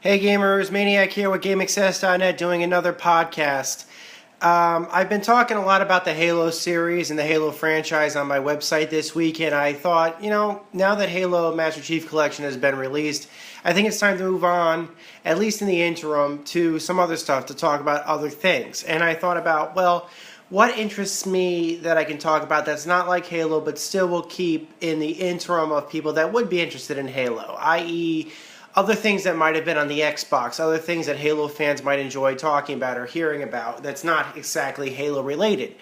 Hey gamers, Maniac here with GameAccess.net doing another podcast. I've been talking a lot about the Halo series and the Halo franchise on my website this week, and I thought, now that Halo Master Chief Collection has been released, I think it's time to move on, at least in the interim, to some other stuff to talk about other things. And I thought about, what interests me that I can talk about that's not like Halo, but still will keep in the interim of people that would be interested in Halo, i.e., other things that might have been on the Xbox, other things that Halo fans might enjoy talking about or hearing about that's not exactly Halo related.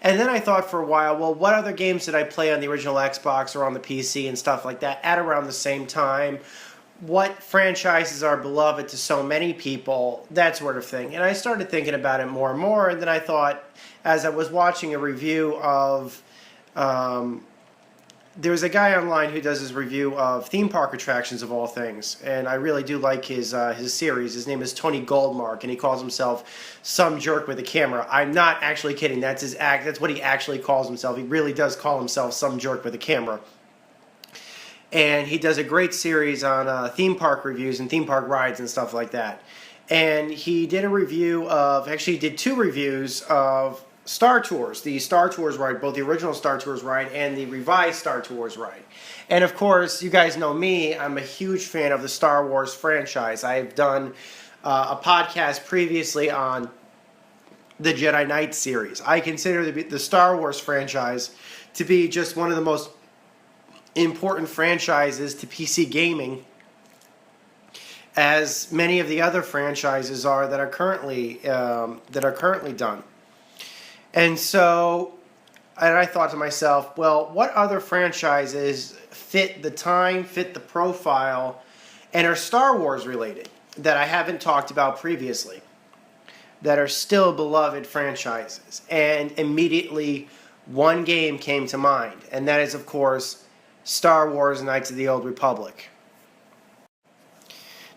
And then I thought for a while, what other games did I play on the original Xbox or on the PC and stuff like that at around the same time? What franchises are beloved to so many people, that sort of thing. And I started thinking about it more and more, and then I thought, as I was watching a review of... there's a guy online who does his review of theme park attractions of all things, and I really do like his series. His name is Tony Goldmark, and he calls himself some jerk with a camera. I'm not actually kidding. That's his act. That's what he actually calls himself. He really does call himself some jerk with a camera. And he does a great series on theme park reviews and theme park rides and stuff like that. And he did a review of, actually he did two reviews of Star Tours, the Star Tours ride, both the original Star Tours ride and the revised Star Tours ride. And of course, you guys know me, I'm a huge fan of the Star Wars franchise. I've done a podcast previously on the Jedi Knight series. I consider the Star Wars franchise to be just one of the most important franchises to PC gaming, as many of the other franchises are that are currently done. And so, I thought to myself, what other franchises fit the time, fit the profile, and are Star Wars related that I haven't talked about previously, that are still beloved franchises? And immediately, one game came to mind, and that is, of course, Star Wars Knights of the Old Republic.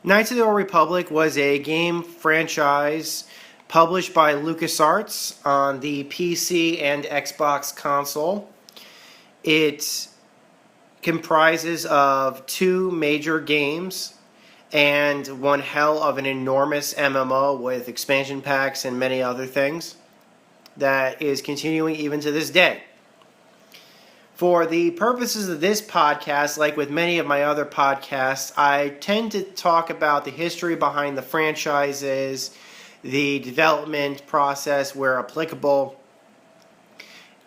Knights of the Old Republic was a game franchise published by LucasArts on the PC and Xbox console. It comprises of two major games and one hell of an enormous MMO with expansion packs and many other things that is continuing even to this day. For the purposes of this podcast, like with many of my other podcasts, I tend to talk about the history behind the franchises, the development process where applicable,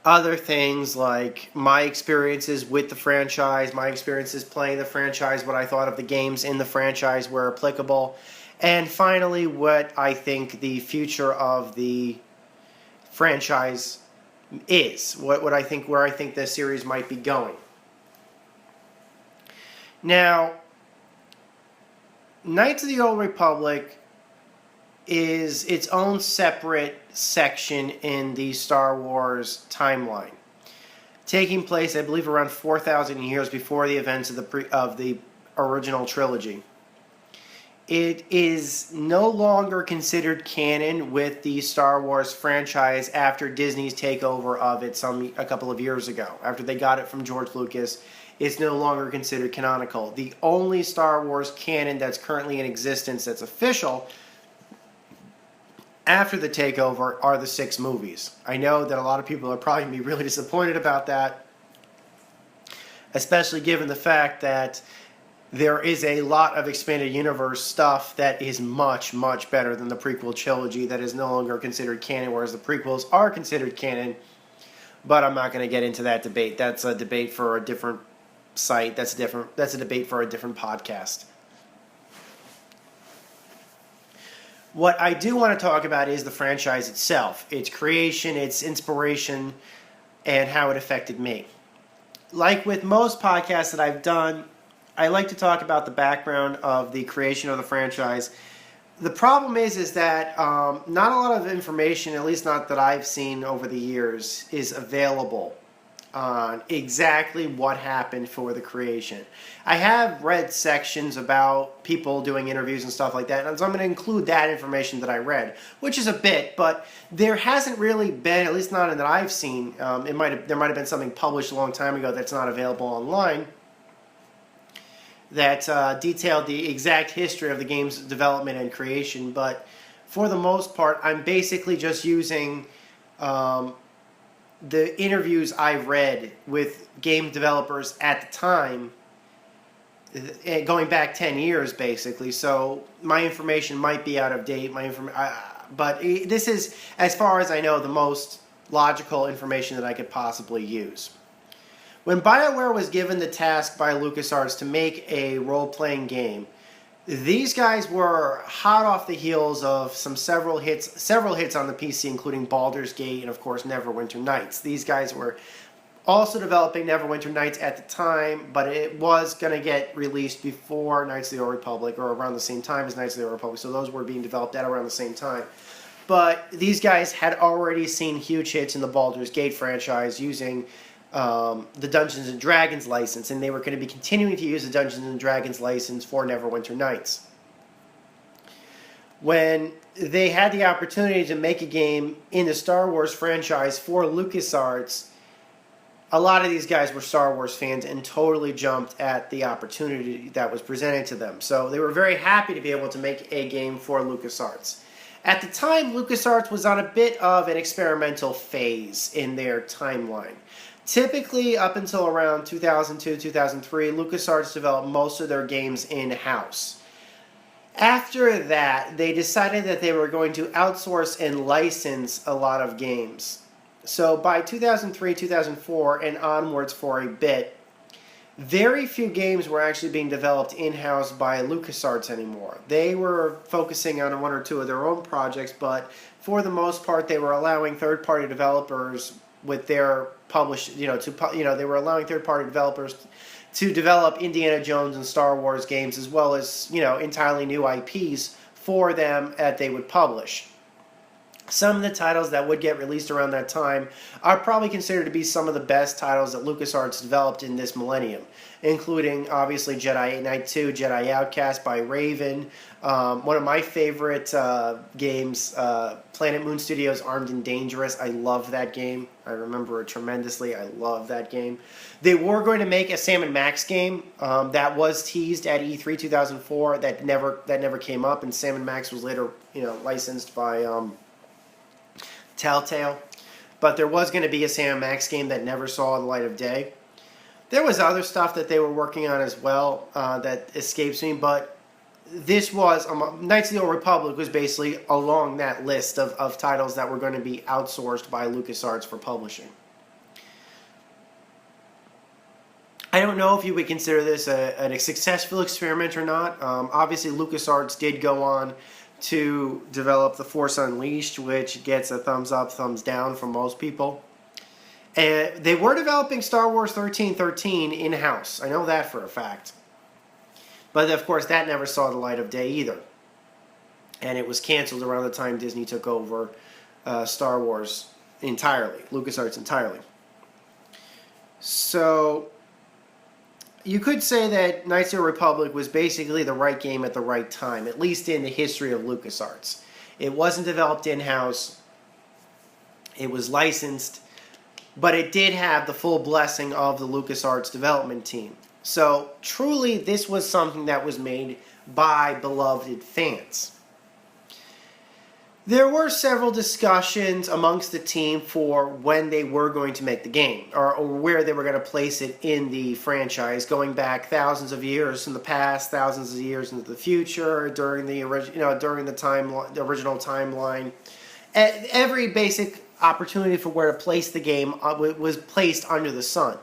other things like my experiences with the franchise, my experiences playing the franchise, what I thought of the games in the franchise where applicable, and finally what I think the future of the franchise is, where I think the series might be going. Now, Knights of the Old Republic is its own separate section in the Star Wars timeline, taking place, I believe, around 4,000 years before the events of the original trilogy. It is no longer considered canon with the Star Wars franchise after Disney's takeover of it a couple of years ago. After they got it from George Lucas, it's no longer considered canonical. The only Star Wars canon that's currently in existence that's official after the takeover are the 6 movies. I know that a lot of people are probably going to be really disappointed about that, especially given the fact that there is a lot of expanded universe stuff that is much, much better than the prequel trilogy that is no longer considered canon, whereas the prequels are considered canon. But I'm not going to get into that debate. That's a debate for a different site. That's a debate for a different podcast. What I do want to talk about is the franchise itself, its creation, its inspiration, and how it affected me. Like with most podcasts that I've done, I like to talk about the background of the creation of the franchise. The problem is that not a lot of information, at least not that I've seen over the years, is available on exactly what happened for the creation. I have read sections about people doing interviews and stuff like that, and so I'm going to include that information that I read, which is a bit, but there hasn't really been, at least not that I've seen, there might have been something published a long time ago that's not available online, that detailed the exact history of the game's development and creation, but for the most part, I'm basically just using the interviews I read with game developers at the time, going back 10 years, basically. So my information might be out of date. But this is, as far as I know, the most logical information that I could possibly use. When BioWare was given the task by LucasArts to make a role-playing game, these guys were hot off the heels of several hits on the PC, including Baldur's Gate and, of course, Neverwinter Nights. These guys were also developing Neverwinter Nights at the time, but it was going to get released before Knights of the Old Republic, or around the same time as Knights of the Old Republic, so those were being developed at around the same time. But these guys had already seen huge hits in the Baldur's Gate franchise using the Dungeons & Dragons license, and they were going to be continuing to use the Dungeons & Dragons license for Neverwinter Nights. When they had the opportunity to make a game in the Star Wars franchise for LucasArts, a lot of these guys were Star Wars fans and totally jumped at the opportunity that was presented to them. So they were very happy to be able to make a game for LucasArts. At the time, LucasArts was on a bit of an experimental phase in their timeline. Typically, up until around 2002, 2003, LucasArts developed most of their games in-house. After that, they decided that they were going to outsource and license a lot of games. So by 2003, 2004, and onwards for a bit, very few games were actually being developed in-house by LucasArts anymore. They were focusing on one or two of their own projects, but for the most part, they were allowing third-party developers with their they were allowing third-party developers to develop Indiana Jones and Star Wars games, as well as, entirely new IPs for them that they would publish. Some of the titles that would get released around that time are probably considered to be some of the best titles that LucasArts developed in this millennium, including, obviously, Jedi Knight 2, Jedi Outcast by Raven. One of my favorite games, Planet Moon Studios' Armed and Dangerous. I love that game. I remember it tremendously. I love that game. They were going to make a Sam & Max game that was teased at E3 2004 that never came up, and Sam & Max was later licensed by Telltale. But there was going to be a Sam & Max game that never saw the light of day. There was other stuff that they were working on as well that escapes me, but this was, Knights of the Old Republic was basically along that list of titles that were going to be outsourced by LucasArts for publishing. I don't know if you would consider this a successful experiment or not. Obviously, LucasArts did go on to develop The Force Unleashed, which gets a thumbs up, thumbs down from most people. And they were developing Star Wars 1313 in-house. I know that for a fact. But, of course, that never saw the light of day either. And it was canceled around the time Disney took over Star Wars entirely, LucasArts entirely. So you could say that Knights of the Republic was basically the right game at the right time, at least in the history of LucasArts. It wasn't developed in-house. It was licensed. But it did have the full blessing of the LucasArts development team. So, truly, this was something that was made by beloved fans. There were several discussions amongst the team for when they were going to make the game, or where they were going to place it in the franchise, going back thousands of years in the past, thousands of years into the future, during the original timeline. Every basic opportunity for where to place the game was placed under the sun.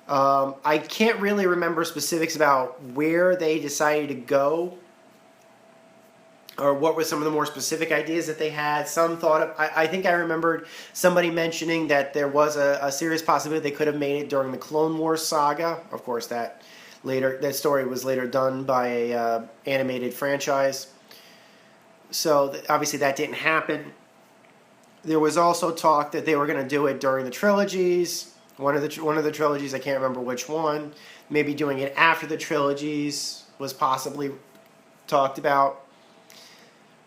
I can't really remember specifics about where they decided to go, or what were some of the more specific ideas that they had. Some thought of, I think I remembered somebody mentioning that there was a serious possibility they could have made it during the Clone Wars saga. Of course, that story was later done by a animated franchise. So obviously that didn't happen. There was also talk that they were going to do it during the trilogies. One of the trilogies, I can't remember which one. Maybe doing it after the trilogies was possibly talked about.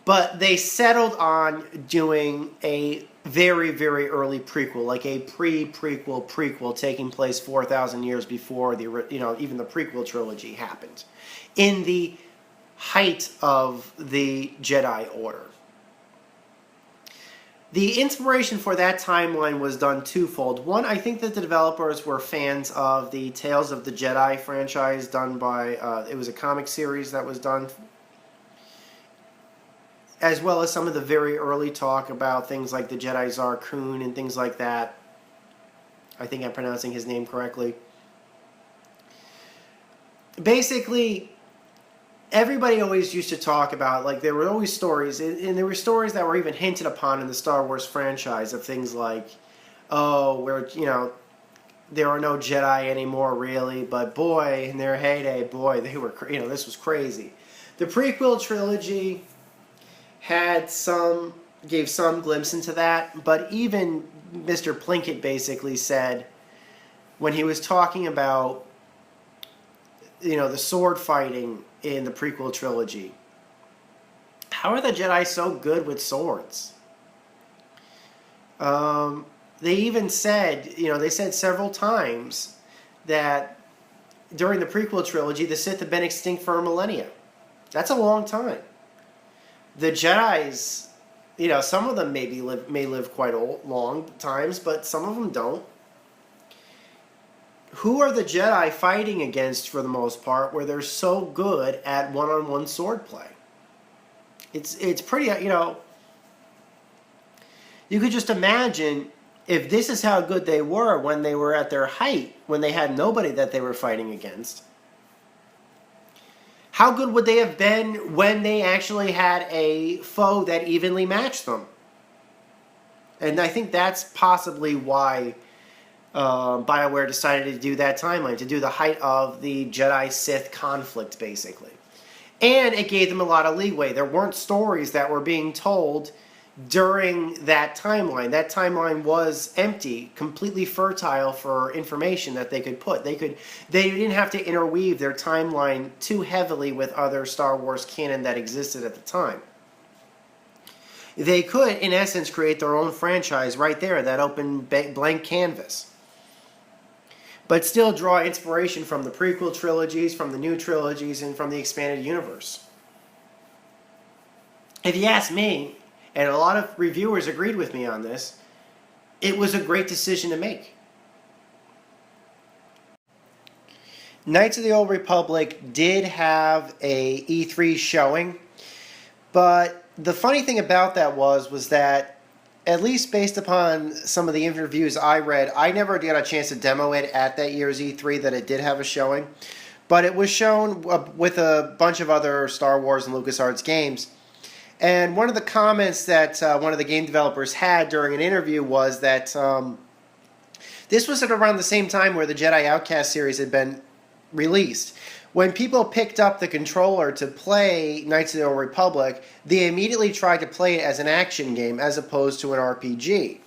But they settled on doing a very, very early prequel, like a prequel taking place 4,000 years before even the prequel trilogy happened, in the height of the Jedi Order. The inspiration for that timeline was done twofold. One, I think that the developers were fans of the Tales of the Jedi franchise done by, it was a comic series that was done, as well as some of the very early talk about things like the Jedi Czar Kun and things like that. I think I'm pronouncing his name correctly. Basically, everybody always used to talk about, like, there were always stories, and there were stories that were even hinted upon in the Star Wars franchise of things like, oh, there are no Jedi anymore, really, but boy, in their heyday, boy, they were, this was crazy. The prequel trilogy gave some glimpse into that, but even Mr. Plinkett basically said, when he was talking about, the sword fighting in the prequel trilogy, how are the Jedi so good with swords? They even said, they said several times that during the prequel trilogy, the Sith have been extinct for a millennia. That's a long time. The Jedis, some of them may live quite long times, but some of them don't. Who are the Jedi fighting against for the most part where they're so good at one-on-one sword play? It's pretty, you could just imagine if this is how good they were when they were at their height, when they had nobody that they were fighting against. How good would they have been when they actually had a foe that evenly matched them? And I think that's possibly why Bioware decided to do that timeline, to do the height of the Jedi-Sith conflict, basically. And it gave them a lot of leeway. There weren't stories that were being told during that timeline. That timeline was empty, completely fertile for information that they could put. They didn't have to interweave their timeline too heavily with other Star Wars canon that existed at the time. They could, in essence, create their own franchise right there, that open blank canvas. But still draw inspiration from the prequel trilogies, from the new trilogies, and from the expanded universe. If you ask me, and a lot of reviewers agreed with me on this, it was a great decision to make. Knights of the Old Republic did have a E3 showing, but the funny thing about that was that, at least based upon some of the interviews I read, I never got a chance to demo it at that year's E3 that it did have a showing. But it was shown with a bunch of other Star Wars and LucasArts games. And one of the comments that one of the game developers had during an interview was that this was at around the same time where the Jedi Outcast series had been released. When people picked up the controller to play Knights of the Old Republic, they immediately tried to play it as an action game as opposed to an RPG.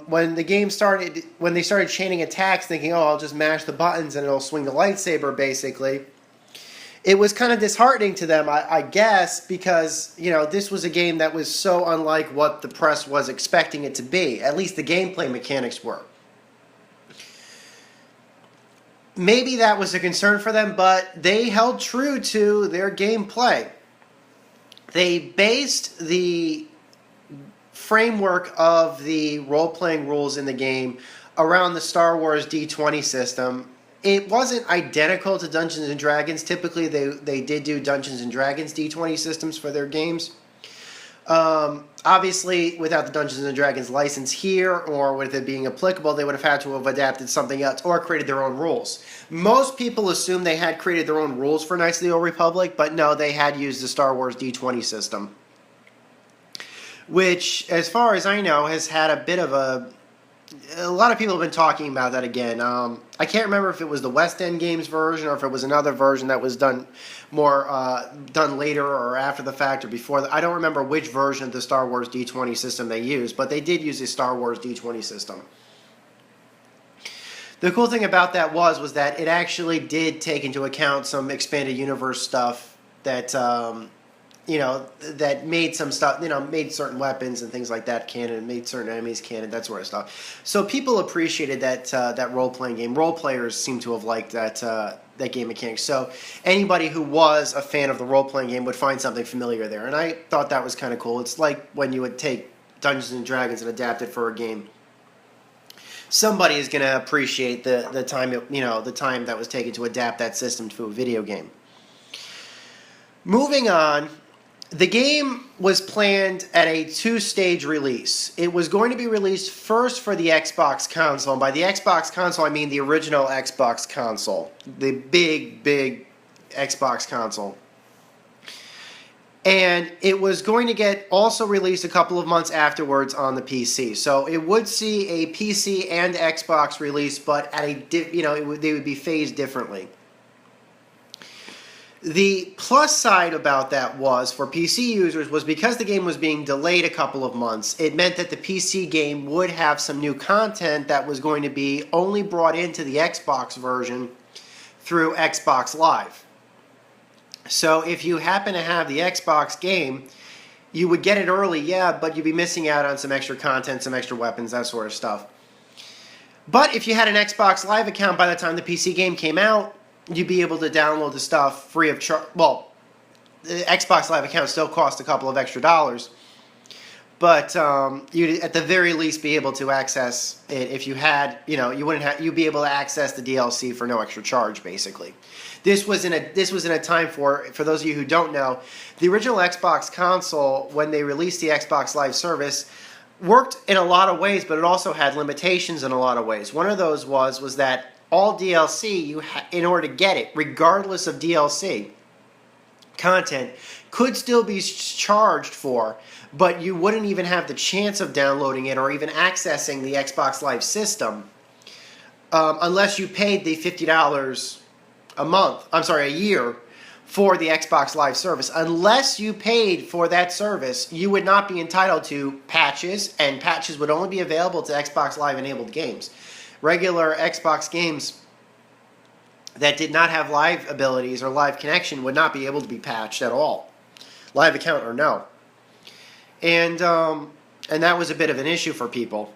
When they started chaining attacks, thinking, "Oh, I'll just mash the buttons and it'll swing the lightsaber," basically, it was kind of disheartening to them, I guess, because this was a game that was so unlike what the press was expecting it to be. At least the gameplay mechanics were. Maybe that was a concern for them, but they held true to their gameplay. They based the framework of the role-playing rules in the game around the Star Wars D20 system. It wasn't identical to Dungeons & Dragons. Typically, they did do Dungeons & Dragons D20 systems for their games. Obviously, without the Dungeons & Dragons license here, or with it being applicable, they would have had to have adapted something else or created their own rules. Most people assume they had created their own rules for Knights of the Old Republic, but no, they had used the Star Wars D20 system, which, as far as I know, has had a bit of a lot of people have been talking about that again. I can't remember if it was the West End Games version or if it was another version that was done later or after the fact or before. I don't remember which version of the Star Wars D20 system they used, but they did use the Star Wars D20 system. The cool thing about that was that it actually did take into account some expanded universe stuff that that made some stuff, made certain weapons and things like that canon, made certain enemies canon, that sort of stuff. So people appreciated that role-playing game. Role players seem to have liked that game mechanic. So anybody who was a fan of the role-playing game would find something familiar there. And I thought that was kind of cool. It's like when you would take Dungeons and Dragons and adapt it for a game. Somebody is going to appreciate the time the time that was taken to adapt that system to a video game. Moving on, the game was planned at a 2-stage release. It was going to be released first for the Xbox console. And by the Xbox console, I mean the original Xbox console. The big Xbox console. And it was going to get also released a couple of months afterwards on the PC. So it would see a PC and Xbox release, but at they would be phased differently. The plus side about that was, for PC users, was because the game was being delayed a couple of months, it meant that the PC game would have some new content that was going to be only brought into the Xbox version through Xbox Live. So if you happen to have the Xbox game, you would get it early, yeah, but you'd be missing out on some extra content, some extra weapons, that sort of stuff. But if you had an Xbox Live account by the time the PC game came out, you'd be able to download the stuff free of charge. Well, the Xbox Live account still cost a couple of extra dollars, but you'd at the very least be able to access it if you had, you'd be able to access the DLC for no extra charge, basically. This was in a time for those of you who don't know, the original Xbox console, when they released the Xbox Live service, worked in a lot of ways, but it also had limitations in a lot of ways. One of those was that all DLC, in order to get it, regardless of DLC content, could still be charged for, but you wouldn't even have the chance of downloading it or even accessing the Xbox Live system unless you paid the $50 a year for the Xbox Live service. Unless you paid for that service, you would not be entitled to patches, and patches would only be available to Xbox Live enabled games. Regular Xbox games that did not have live abilities or live connection would not be able to be patched at all, live account or no. And that was a bit of an issue for people.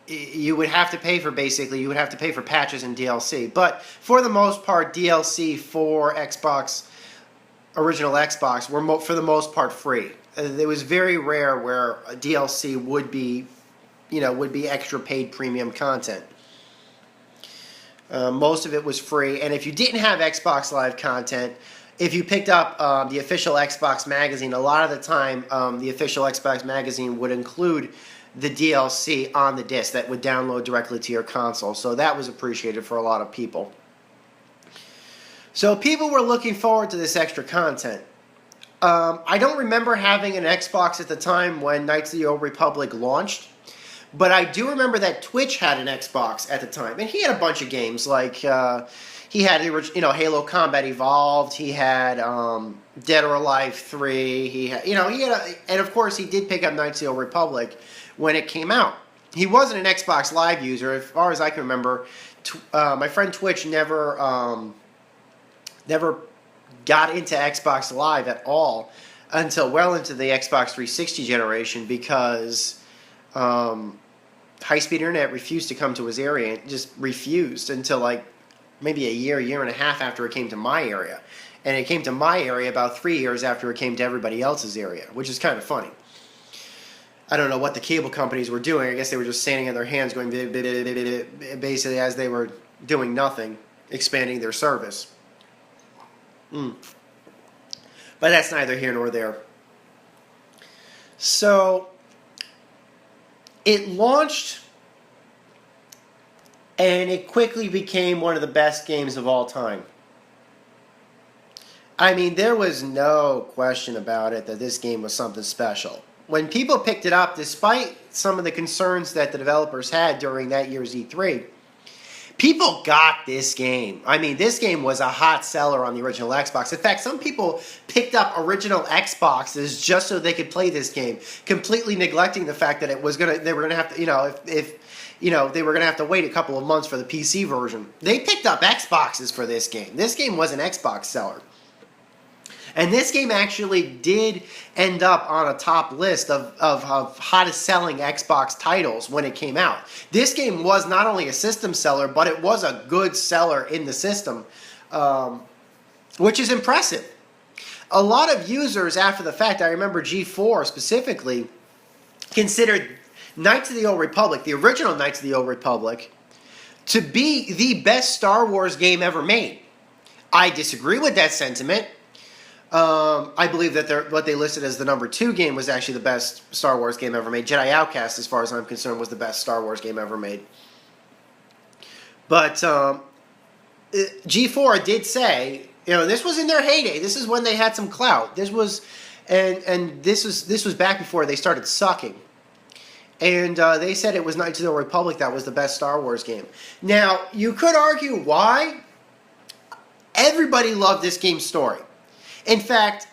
You would have to pay for patches and DLC. But for the most part, DLC for original Xbox were for the most part free. It was very rare where a DLC would be extra paid premium content. Most of it was free, and if you didn't have Xbox Live content, if you picked up the official Xbox magazine, a lot of the time the official Xbox magazine would include the DLC on the disc that would download directly to your console, so that was appreciated for a lot of people. So people were looking forward to this extra content. I don't remember having an Xbox at the time when Knights of the Old Republic launched, but I do remember that Twitch had an Xbox at the time, and he had a bunch of games like he had Halo Combat Evolved, he had Dead or Alive 3, he had and of course he did pick up Knights of the Old Republic when it came out. He wasn't an Xbox Live user, as far as I can remember. My friend Twitch never got into Xbox Live at all until well into the Xbox 360 generation, because high-speed internet refused to come to his area. It just refused until like maybe a year and a half after it came to my area. And it came to my area about 3 years after it came to everybody else's area, which is kind of funny. I don't know what the cable companies were doing. I guess they were just standing on their hands going basically as they were doing nothing, expanding their service. But that's neither here nor there. So it launched, and it quickly became one of the best games of all time. I mean, there was no question about it that this game was something special. When people picked it up, despite some of the concerns that the developers had during that year's E3, people got this game. I mean, this game was a hot seller on the original Xbox. In fact, some people picked up original Xboxes just so they could play this game, completely neglecting the fact that they were gonna have to, they were gonna have to wait a couple of months for the PC version. They picked up Xboxes for this game. This game was an Xbox seller. And this game actually did end up on a top list of hottest selling Xbox titles when it came out. This game was not only a system seller, but it was a good seller in the system, which is impressive. A lot of users after the fact, I remember G4 specifically, considered Knights of the Old Republic, the original Knights of the Old Republic, to be the best Star Wars game ever made. I disagree with that sentiment. I believe that what they listed as the number 2 game was actually the best Star Wars game ever made. Jedi Outcast, as far as I'm concerned, was the best Star Wars game ever made. But G4 did say, this was in their heyday. This is when they had some clout. This was, and this was back before they started sucking. And they said it was Knights of the Old Republic that was the best Star Wars game. Now, you could argue why. Everybody loved this game's story. In fact,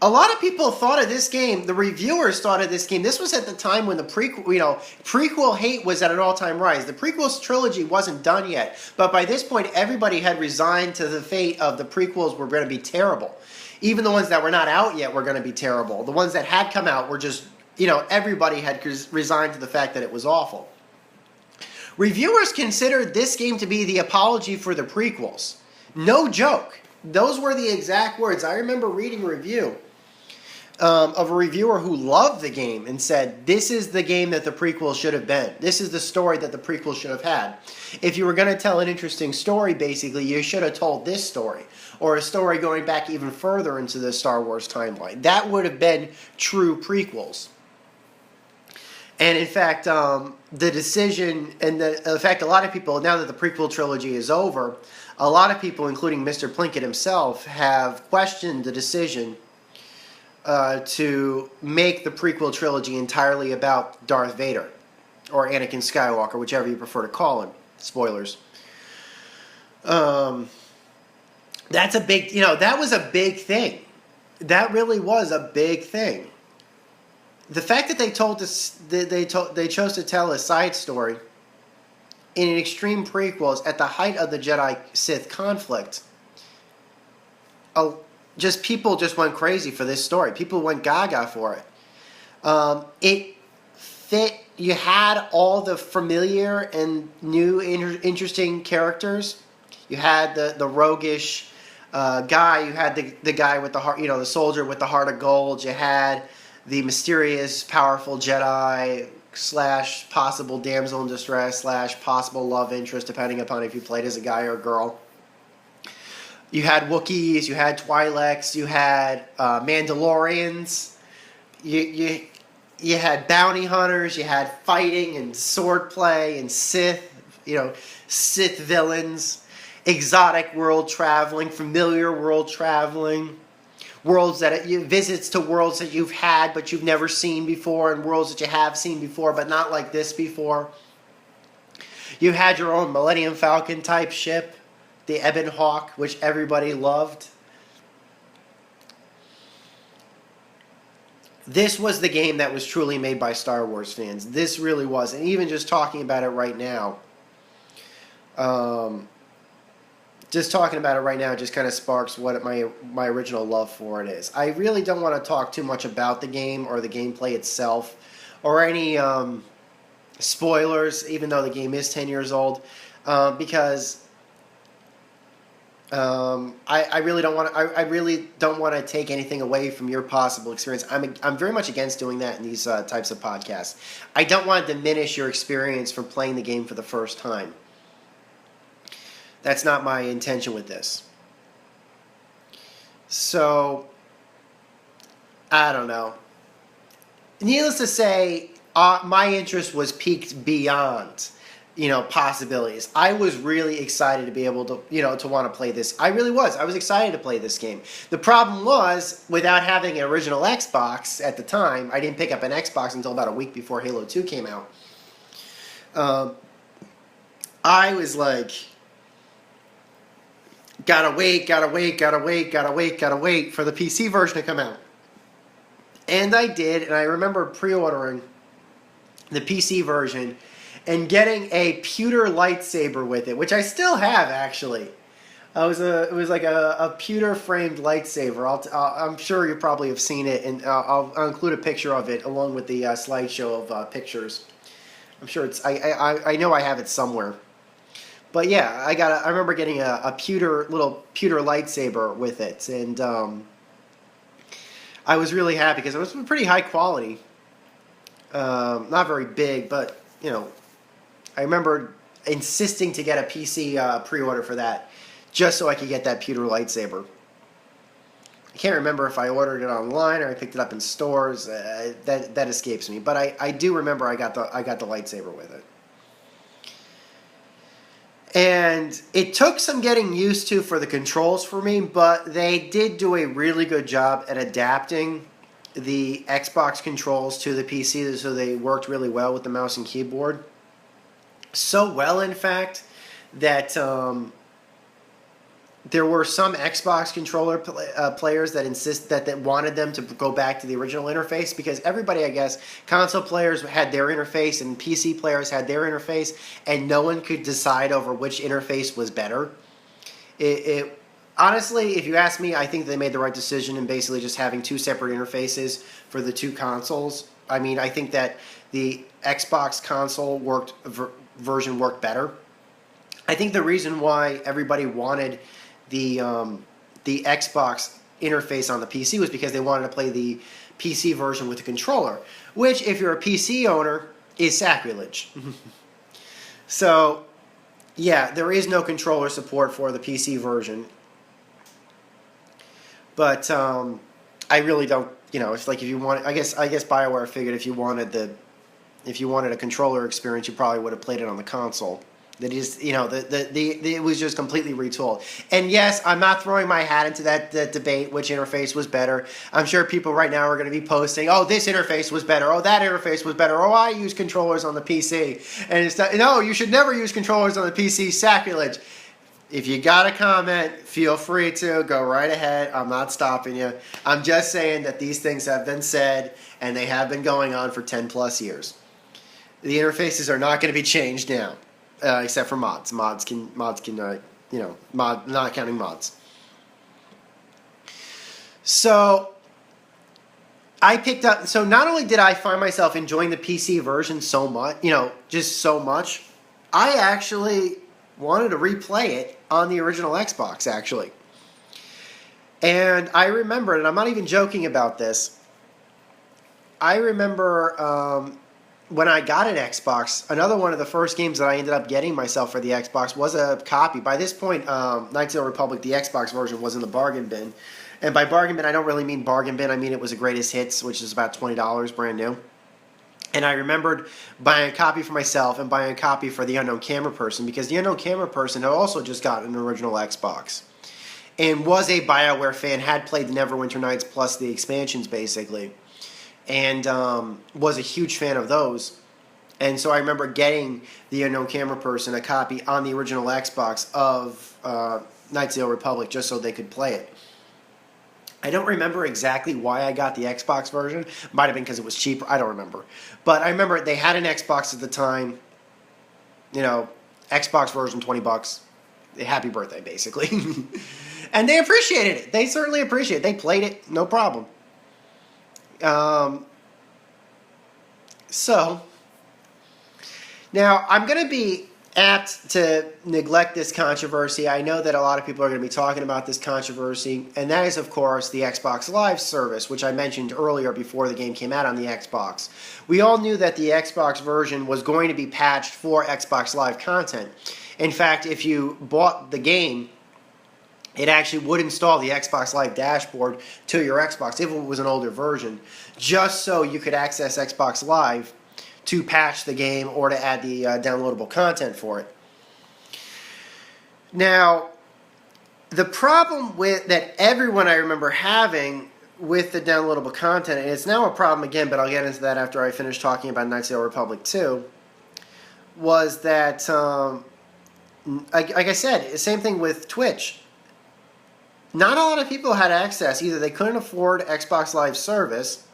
a lot of people thought of this game, the reviewers thought of this game, this was at the time when the prequel hate was at an all-time rise. The prequels trilogy wasn't done yet, but by this point, everybody had resigned to the fate of the prequels were going to be terrible. Even the ones that were not out yet were going to be terrible. The ones that had come out were just, everybody had resigned to the fact that it was awful. Reviewers considered this game to be the apology for the prequels. No joke. Those were the exact words. I remember reading a review of a reviewer who loved the game and said, this is the game that the prequel should have been. This is the story that the prequel should have had. If you were going to tell an interesting story, basically, you should have told this story. Or a story going back even further into the Star Wars timeline. That would have been true prequels. And in fact, the decision, and the fact a lot of people, now that the prequel trilogy is over, a lot of people, including Mr. Plinkett himself, have questioned the decision to make the prequel trilogy entirely about Darth Vader, or Anakin Skywalker, whichever you prefer to call him. Spoilers. That's a big, that was a big thing. That really was a big thing. The fact that they chose to tell a side story in an extreme prequels at the height of the Jedi-Sith conflict, people just went crazy for this story. People went gaga for it. It fit. You had all the familiar and new, interesting characters. You had the roguish guy. You had the guy with the heart. The soldier with the heart of gold. You had the mysterious, powerful Jedi / possible damsel in distress / possible love interest, depending upon if you played as a guy or a girl. You had Wookiees, you had Twi'leks, you had Mandalorians, you had bounty hunters, you had fighting and swordplay and Sith villains, exotic world traveling, familiar world traveling. Visits to worlds that you've had but you've never seen before, and worlds that you have seen before but not like this before. You had your own Millennium Falcon type ship, the Ebon Hawk, which everybody loved. This was the game that was truly made by Star Wars fans. This really was. And even just talking about it right now, just kind of sparks what my original love for it is. I really don't want to talk too much about the game or the gameplay itself or any spoilers, even though the game is 10 years old, because I really don't want to take anything away from your possible experience. I'm very much against doing that in these types of podcasts. I don't want to diminish your experience from playing the game for the first time. That's not my intention with this. So, I don't know. Needless to say, my interest was piqued beyond, possibilities. I was really excited to be able to, to want to play this. I really was. I was excited to play this game. The problem was, without having an original Xbox at the time, I didn't pick up an Xbox until about a week before Halo 2 came out. I was like, gotta wait for the PC version to come out. And I did, and I remember pre-ordering the PC version and getting a pewter lightsaber with it, which I still have, actually. It was like a pewter framed lightsaber. I'm sure you probably have seen it, and I'll include a picture of it along with the slideshow of pictures. I'm sure I know I have it somewhere. But yeah, I remember getting a little pewter lightsaber with it, and I was really happy because it was pretty high quality. Not very big, but I remember insisting to get a PC pre-order for that, just so I could get that pewter lightsaber. I can't remember if I ordered it online or I picked it up in stores. That escapes me, but I do remember I got the lightsaber with it. And it took some getting used to for the controls for me, but they did do a really good job at adapting the Xbox controls to the PC, so they worked really well with the mouse and keyboard. So well, in fact, that there were some Xbox controller players that wanted them to go back to the original interface, because everybody, I guess, console players had their interface and PC players had their interface, and no one could decide over which interface was better. Honestly, if you ask me, I think they made the right decision in basically just having two separate interfaces for the two consoles. I mean, I think that the Xbox console version worked better. I think the reason why everybody wanted the Xbox interface on the PC was because they wanted to play the PC version with the controller, which, if you're a PC owner, is sacrilege. So, yeah, there is no controller support for the PC version. But I really don't. It's like if you want, I guess Bioware figured if you wanted a controller experience, you probably would have played it on the console. That is, it was just completely retooled. And yes, I'm not throwing my hat into that debate, which interface was better. I'm sure people right now are going to be posting, oh, this interface was better, oh, that interface was better, oh, I use controllers on the PC. And it's not, no, you should never use controllers on the PC, sacrilege. If you got a comment, feel free to go right ahead. I'm not stopping you. I'm just saying that these things have been said, and they have been going on for 10 plus years. The interfaces are not going to be changed now. Except for mods. Mods can not counting mods. So I picked up. So not only did I find myself enjoying the PC version so much, just so much, I actually wanted to replay it on the original Xbox, actually. And I remembered, and I'm not even joking about this. I remember. When I got an Xbox, another one of the first games that I ended up getting myself for the Xbox was a copy. By this point, Knights of the Old Republic, the Xbox version, was in the bargain bin. And by bargain bin, I don't really mean bargain bin. I mean it was a greatest hits, which is about $20 brand new. And I remembered buying a copy for myself and buying a copy for the Unknown Camera Person, because the Unknown Camera Person had also just gotten an original Xbox and was a Bioware fan, had played the Neverwinter Nights plus the expansions, basically. And was a huge fan of those. And so I remember getting the Unknown Camera Person a copy on the original Xbox of Knights of the Old Republic just so they could play it. I don't remember exactly why I got the Xbox version. Might have been because it was cheaper. I don't remember. But I remember they had an Xbox at the time. Xbox version, $20. Happy birthday, basically. And they appreciated it. They certainly appreciated it. They played it, no problem. So, now I'm going to be apt to neglect this controversy. I know that a lot of people are going to be talking about this controversy, and that is, of course, the Xbox Live service, which I mentioned earlier before the game came out on the Xbox. We all knew that the Xbox version was going to be patched for Xbox Live content. In fact, if you bought the game, it actually would install the Xbox Live dashboard to your Xbox if it was an older version, just so you could access Xbox Live to patch the game or to add the downloadable content for it. Now, the problem that everyone I remember having with the downloadable content, and it's now a problem again, but I'll get into that after I finish talking about Knights of the Old Republic 2, was that, like I said, same thing with Twitch. Not a lot of people had access. Either they couldn't afford Xbox Live service,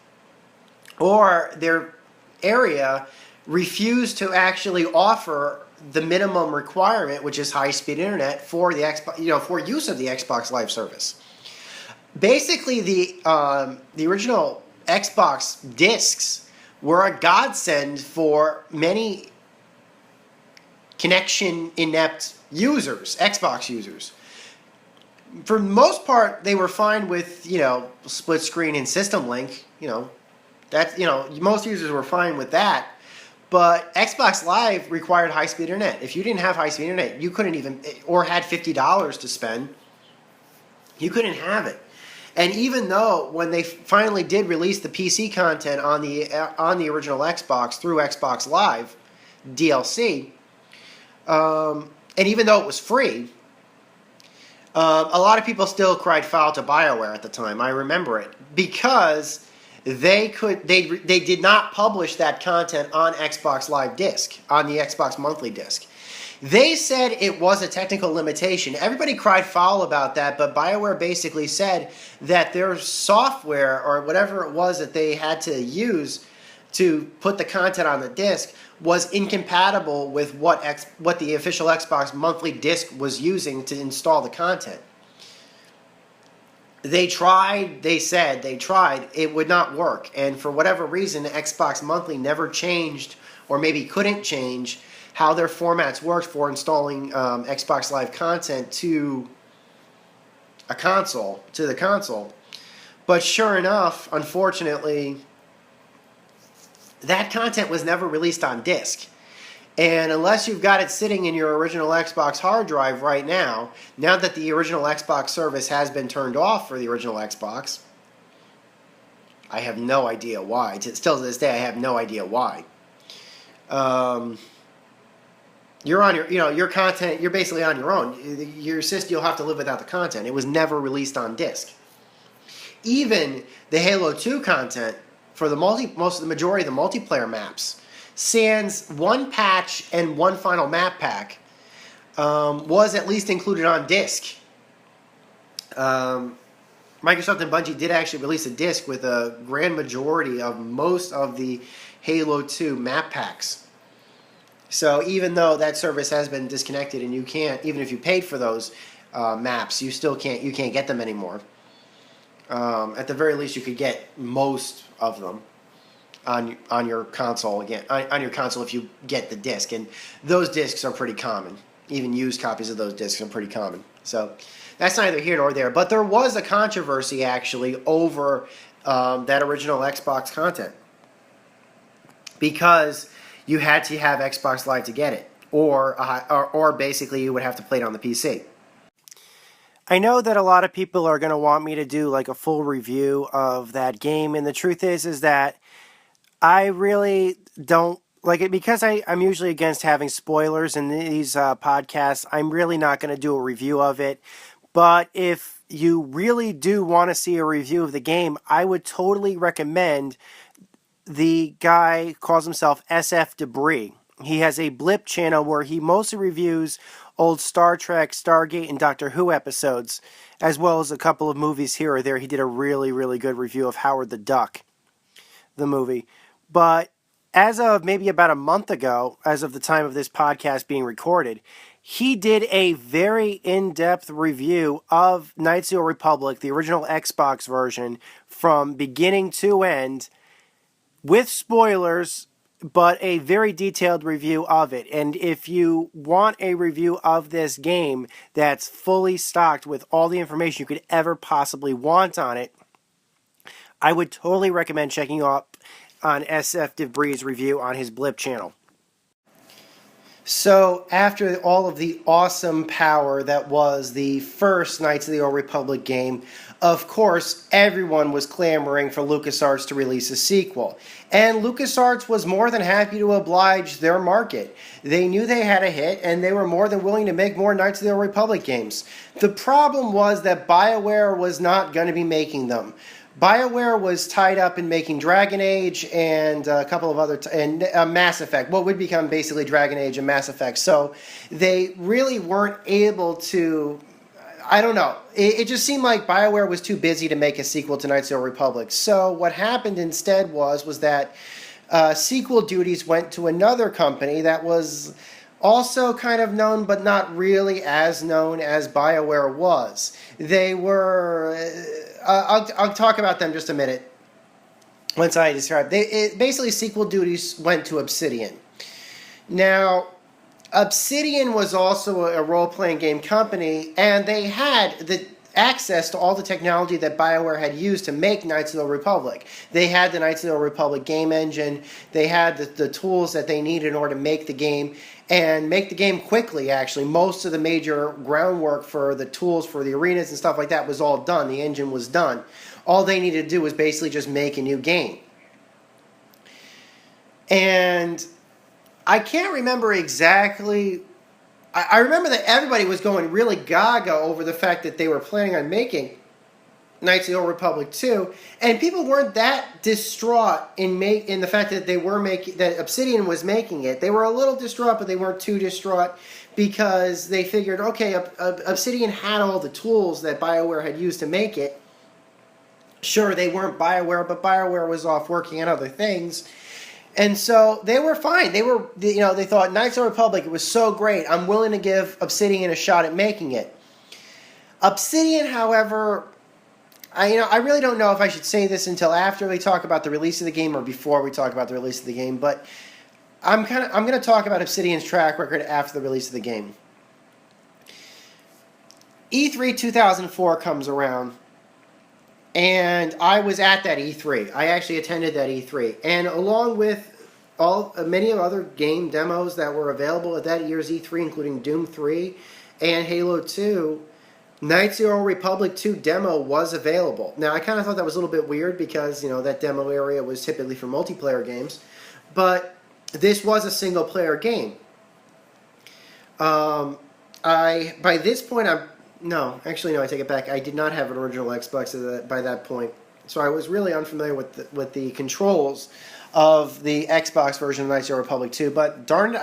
or their area refused to actually offer the minimum requirement, which is high-speed internet for the Xbox, for use of the Xbox Live service. Basically, the original Xbox discs were a godsend for many connection inept users, Xbox users. For the most part, they were fine with split screen and system link. Most users were fine with that. But Xbox Live required high-speed internet. If you didn't have high-speed internet, you couldn't even, or had $50 to spend, you couldn't have it. And even though when they finally did release the PC content on the original Xbox through Xbox Live DLC, and even though it was free, a lot of people still cried foul to Bioware at the time. I remember it because they did not publish that content on Xbox Live disc, on the Xbox monthly disc. They said it was a technical limitation. Everybody cried foul about that, but Bioware basically said that their software or whatever it was that they had to use to put the content on the disc was incompatible with what the official Xbox monthly disc was using to install the content. They tried, it would not work. And for whatever reason, Xbox Monthly never changed, or maybe couldn't change, how their formats worked for installing Xbox Live content to the console. But sure enough, unfortunately, that content was never released on disc. And unless you've got it sitting in your original Xbox hard drive right now that the original Xbox service has been turned off for the original Xbox, I have no idea why. Still to this day, I have no idea why. You're on your content. You're basically on your own. Your system, you'll have to live without the content. It was never released on disc. Even the Halo 2 content for the majority of the multiplayer maps, sans one patch and one final map pack, was at least included on disc. Microsoft and Bungie did actually release a disc with a grand majority of most of the Halo 2 map packs. So even though that service has been disconnected and you can't, even if you paid for those maps, you can't get them anymore. At the very least, you could get most of them on your console again, on your console if you get the disc, and those discs are pretty common. Even used copies of those discs are pretty common. So that's neither here nor there. But there was a controversy actually over that original Xbox content because you had to have Xbox Live to get it, or basically you would have to play it on the PC. I know that a lot of people are going to want me to do like a full review of that game, and the truth is that I really don't like it because I'm usually against having spoilers in these podcasts. I'm really not going to do a review of it, but if you really do want to see a review of the game, I would totally recommend the guy who calls himself SF Debris. He has a Blip channel where he mostly reviews old Star Trek, Stargate, and Doctor Who episodes, as well as a couple of movies here or there. He did a really, really good review of Howard the Duck, the movie. But as of maybe about a month ago, as of the time of this podcast being recorded, he did a very in-depth review of Knights of the Old Republic, the original Xbox version, from beginning to end, with spoilers, but a very detailed review of it. And if you want a review of this game that's fully stocked with all the information you could ever possibly want on it, I would totally recommend checking up on SF Debris' review on his Blip channel. So, after all of the awesome power that was the first Knights of the Old Republic game, of course, everyone was clamoring for LucasArts to release a sequel. And LucasArts was more than happy to oblige their market. They knew they had a hit, and they were more than willing to make more Knights of the Old Republic games. The problem was that Bioware was not going to be making them. Bioware was tied up in making Dragon Age and a couple of other and Mass Effect, what would become basically Dragon Age and Mass Effect. So they really weren't able to. I don't know. It just seemed like Bioware was too busy to make a sequel to Knights of the Old Republic. So what happened instead was that sequel duties went to another company that was Also kind of known, but not really as known as Bioware was. They were... I'll talk about them just a minute once I describe. Basically, sequel duties went to Obsidian. Now, Obsidian was also a role-playing game company, and they had the access to all the technology that BioWare had used to make Knights of the Old Republic. They had the Knights of the Old Republic game engine. They had the tools that they needed in order to make the game, and make the game quickly, actually. Most of the major groundwork for the tools for the arenas and stuff like that was all done. The engine was done. All they needed to do was basically just make a new game. And I can't remember exactly... I remember that everybody was going really gaga over the fact that they were planning on making Knights of the Old Republic 2, and people weren't that distraught in the fact that that Obsidian was making it. They were a little distraught, but they weren't too distraught because they figured, okay, Obsidian had all the tools that BioWare had used to make it. Sure, they weren't BioWare, but BioWare was off working on other things. And so they were fine. They thought Knights of the Republic, it was so great. I'm willing to give Obsidian a shot at making it. Obsidian, however, I really don't know if I should say this until after we talk about the release of the game or before we talk about the release of the game, but I'm going to talk about Obsidian's track record after the release of the game. E3 2004 comes around. And I was at that E3. I actually attended that E3. And along with many other game demos that were available at that year's E3, including Doom 3 and Halo 2, Knights of the Old Republic 2 demo was available. Now, I kind of thought that was a little bit weird because, that demo area was typically for multiplayer games. But this was a single-player game. By this point, I take it back. I did not have an original Xbox by that point, so I was really unfamiliar with the controls of the Xbox version of Knights of the Republic 2. But darn it,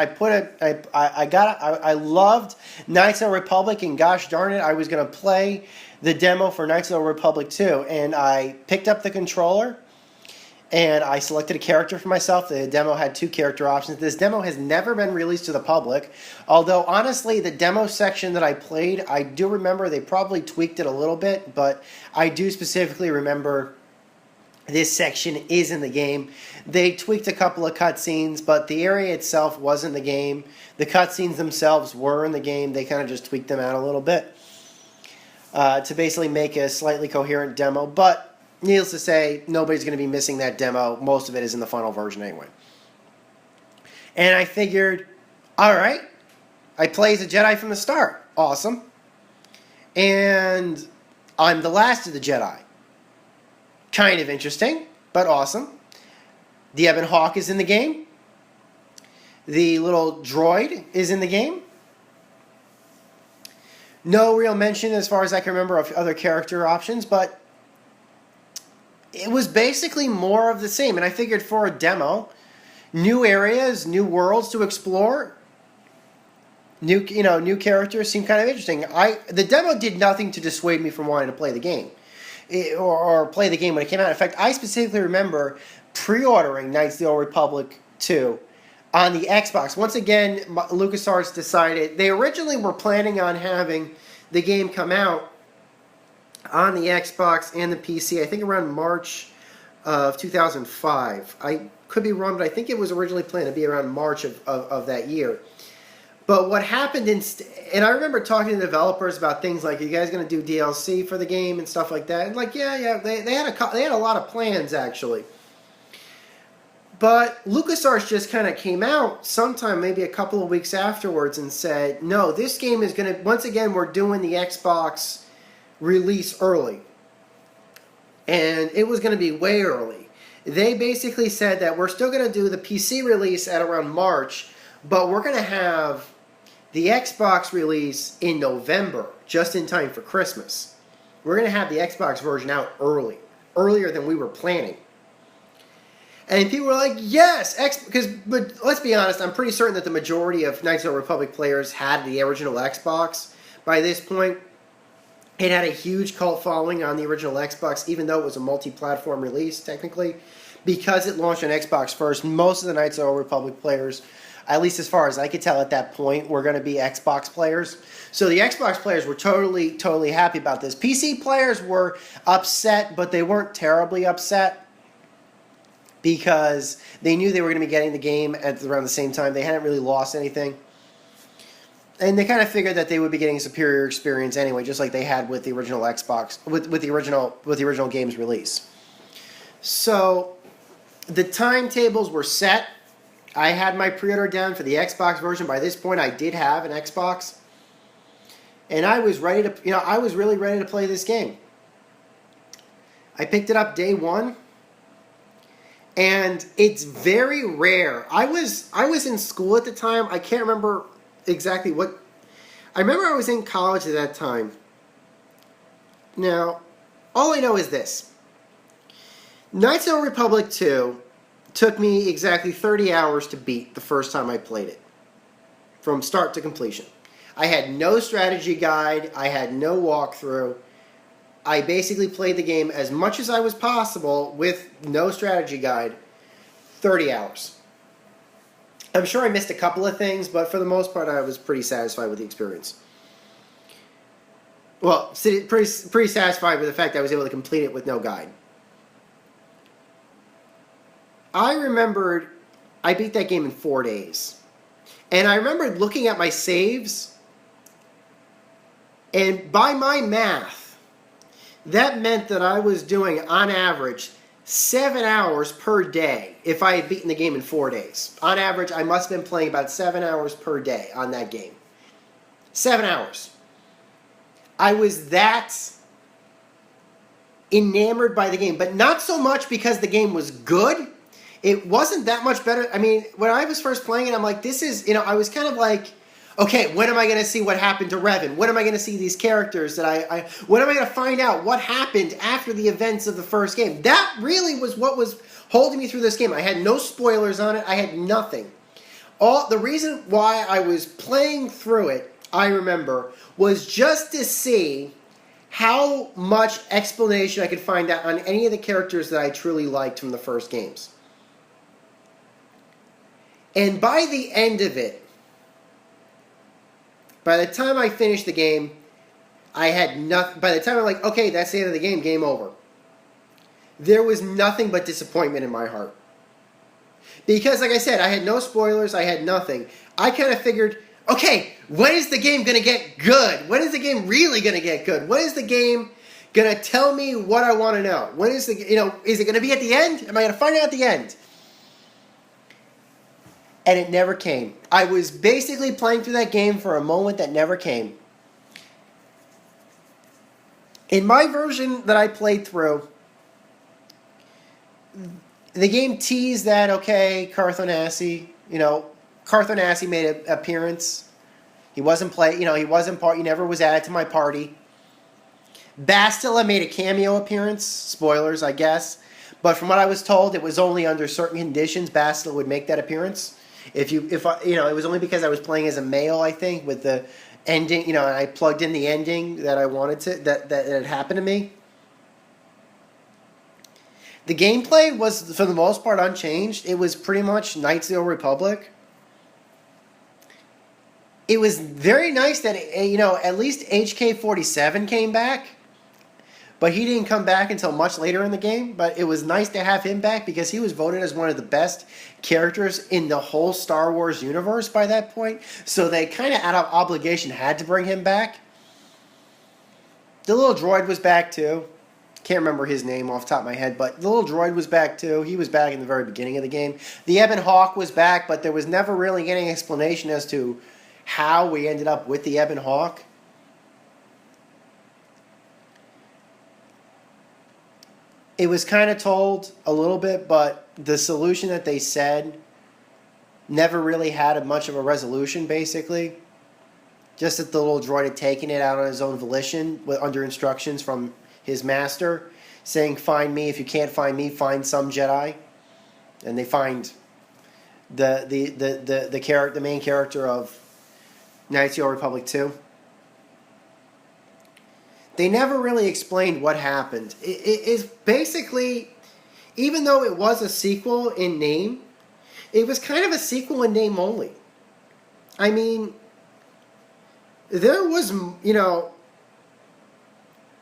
I loved Knights of the Republic, and gosh darn it, I was going to play the demo for Knights of the Republic 2, and I picked up the controller. And I selected a character for myself. The demo had 2 character options. This demo has never been released to the public. Although, honestly, the demo section that I played, I do remember they probably tweaked it a little bit. But I do specifically remember this section is in the game. They tweaked a couple of cutscenes, but the area itself was in the game. The cutscenes themselves were in the game. They kind of just tweaked them out a little bit to basically make a slightly coherent demo. But needless to say, nobody's going to be missing that demo. Most of it is in the final version anyway. And I figured, all right, I play as a Jedi from the start. Awesome. And I'm the last of the Jedi. Kind of interesting, but awesome. The Ebon Hawk is in the game. The little droid is in the game. No real mention, as far as I can remember, of other character options, but it was basically more of the same. And I figured for a demo, new areas, new worlds to explore, new characters seemed kind of interesting. The demo did nothing to dissuade me from wanting to play the game, or play the game when it came out. In fact, I specifically remember pre-ordering Knights of the Old Republic 2 on the Xbox. Once again, LucasArts decided they originally were planning on having the game come out on the Xbox and the PC, I think around March of 2005. I could be wrong, but I think it was originally planned to be around March of that year. But what happened and I remember talking to developers about things like, are you guys going to do DLC for the game and stuff like that? And like, yeah, they had a lot of plans actually. But LucasArts just kind of came out sometime, maybe a couple of weeks afterwards, and said, no, this game is going to, once again, we're doing the Xbox release early. And it was going to be way early. They basically said that we're still going to do the PC release at around March, but we're going to have the Xbox release in November, just in time for Christmas. We're going to have the Xbox version out earlier than we were planning. And people were like, yes, but let's be honest, I'm pretty certain that the majority of Knights of the Republic players had the original Xbox by this point. It had a huge cult following on the original Xbox, even though it was a multi-platform release, technically. Because it launched on Xbox first, most of the Knights of the Old Republic players at least as far as I could tell at that point, were going to be Xbox players. So the Xbox players were totally happy about this. PC players were upset, but they weren't terribly upset because they knew they were going to be getting the game at around the same time. They hadn't really lost anything. And they kind of figured that they would be getting a superior experience anyway, just like they had with the original Xbox, with the original game's release. So the timetables were set. I had my pre-order down for the Xbox version. By this point, I did have an Xbox, and I was ready to, I was really ready to play this game. I picked it up day one, and it's very rare. I was in school at the time. I can't remember exactly what. I remember I was in college at that time. Now, all I know is this. Knights of the Old Republic 2 took me exactly 30 hours to beat the first time I played it. From start to completion. I had no strategy guide. I had no walkthrough. I basically played the game as much as I was possible with no strategy guide. 30 hours. I'm sure I missed a couple of things, but for the most part, I was pretty satisfied with the experience. Well, pretty satisfied with the fact that I was able to complete it with no guide. I remembered I beat that game in 4 days. And I remembered looking at my saves, and by my math, that meant that I was doing, on average, 7 hours per day if I had beaten the game in 4 days. On average, I must have been playing about 7 hours per day on that game. 7 hours. I was that enamored by the game, but not so much because the game was good. It wasn't that much better. I mean, when I was first playing it, I'm like, this is, I was kind of like, okay, when am I going to see what happened to Revan? When am I going to see these characters that when am I going to find out what happened after the events of the first game? That really was what was holding me through this game. I had no spoilers on it. I had nothing. The reason why I was playing through it, I remember, was just to see how much explanation I could find out on any of the characters that I truly liked from the first games. And by the end of it, by the time I finished the game, I had nothing. By the time I'm like, okay, that's the end of the game, game over. There was nothing but disappointment in my heart. Because, like I said, I had no spoilers, I had nothing. I kind of figured, okay, when is the game going to get good? When is the game really going to get good? When is the game going to tell me what I want to know? When is is it going to be at the end? Am I going to find out at the end? And it never came. I was basically playing through that game for a moment that never came. In my version that I played through, the game teased that, okay, Carthonasi made an appearance. He wasn't he never was added to my party. Bastila made a cameo appearance. Spoilers, I guess. But from what I was told, it was only under certain conditions Bastila would make that appearance. It was only because I was playing as a male, I think, with the ending, and I plugged in the ending that I wanted to, that had happened to me. The gameplay was, for the most part, unchanged. It was pretty much Knights of the Old Republic. It was very nice that, at least HK-47 came back. But he didn't come back until much later in the game. But it was nice to have him back because he was voted as one of the best characters in the whole Star Wars universe by that point. So they kind of, out of obligation, had to bring him back. The little droid was back too. Can't remember his name off the top of my head, but the little droid was back too. He was back in the very beginning of the game. The Ebon Hawk was back, but there was never really any explanation as to how we ended up with the Ebon Hawk. It was kind of told a little bit, but the solution that they said never really had much of a resolution, basically. Just that the little droid had taken it out on his own volition under instructions from his master, saying, find me. If you can't find me, find some Jedi. And they find the main character of Knights of the Old Republic 2. They never really explained what happened. It is basically, even though it was a sequel in name, It was kind of a sequel in name only. I mean, there was,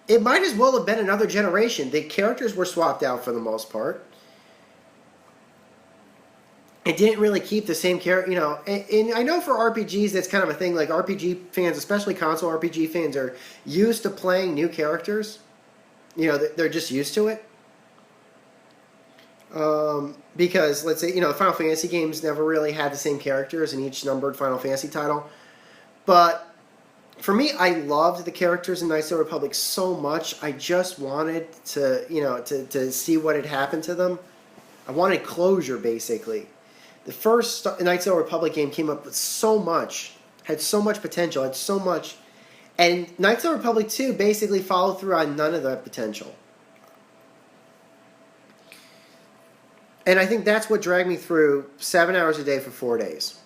it might as well have been another generation. The characters were swapped out for the most part. It didn't really keep the same character, and I know for RPGs that's kind of a thing. Like RPG fans, especially console RPG fans, are used to playing new characters. They're just used to it. Because, let's say, Final Fantasy games never really had the same characters in each numbered Final Fantasy title. But for me, I loved the characters in Knights of the Republic so much. I just wanted to, to see what had happened to them. I wanted closure, basically. The first Knights of the Republic game came up with so much, had so much potential, had so much. And Knights of the Republic 2 basically followed through on none of that potential. And I think that's what dragged me through 7 hours a day for 4 days.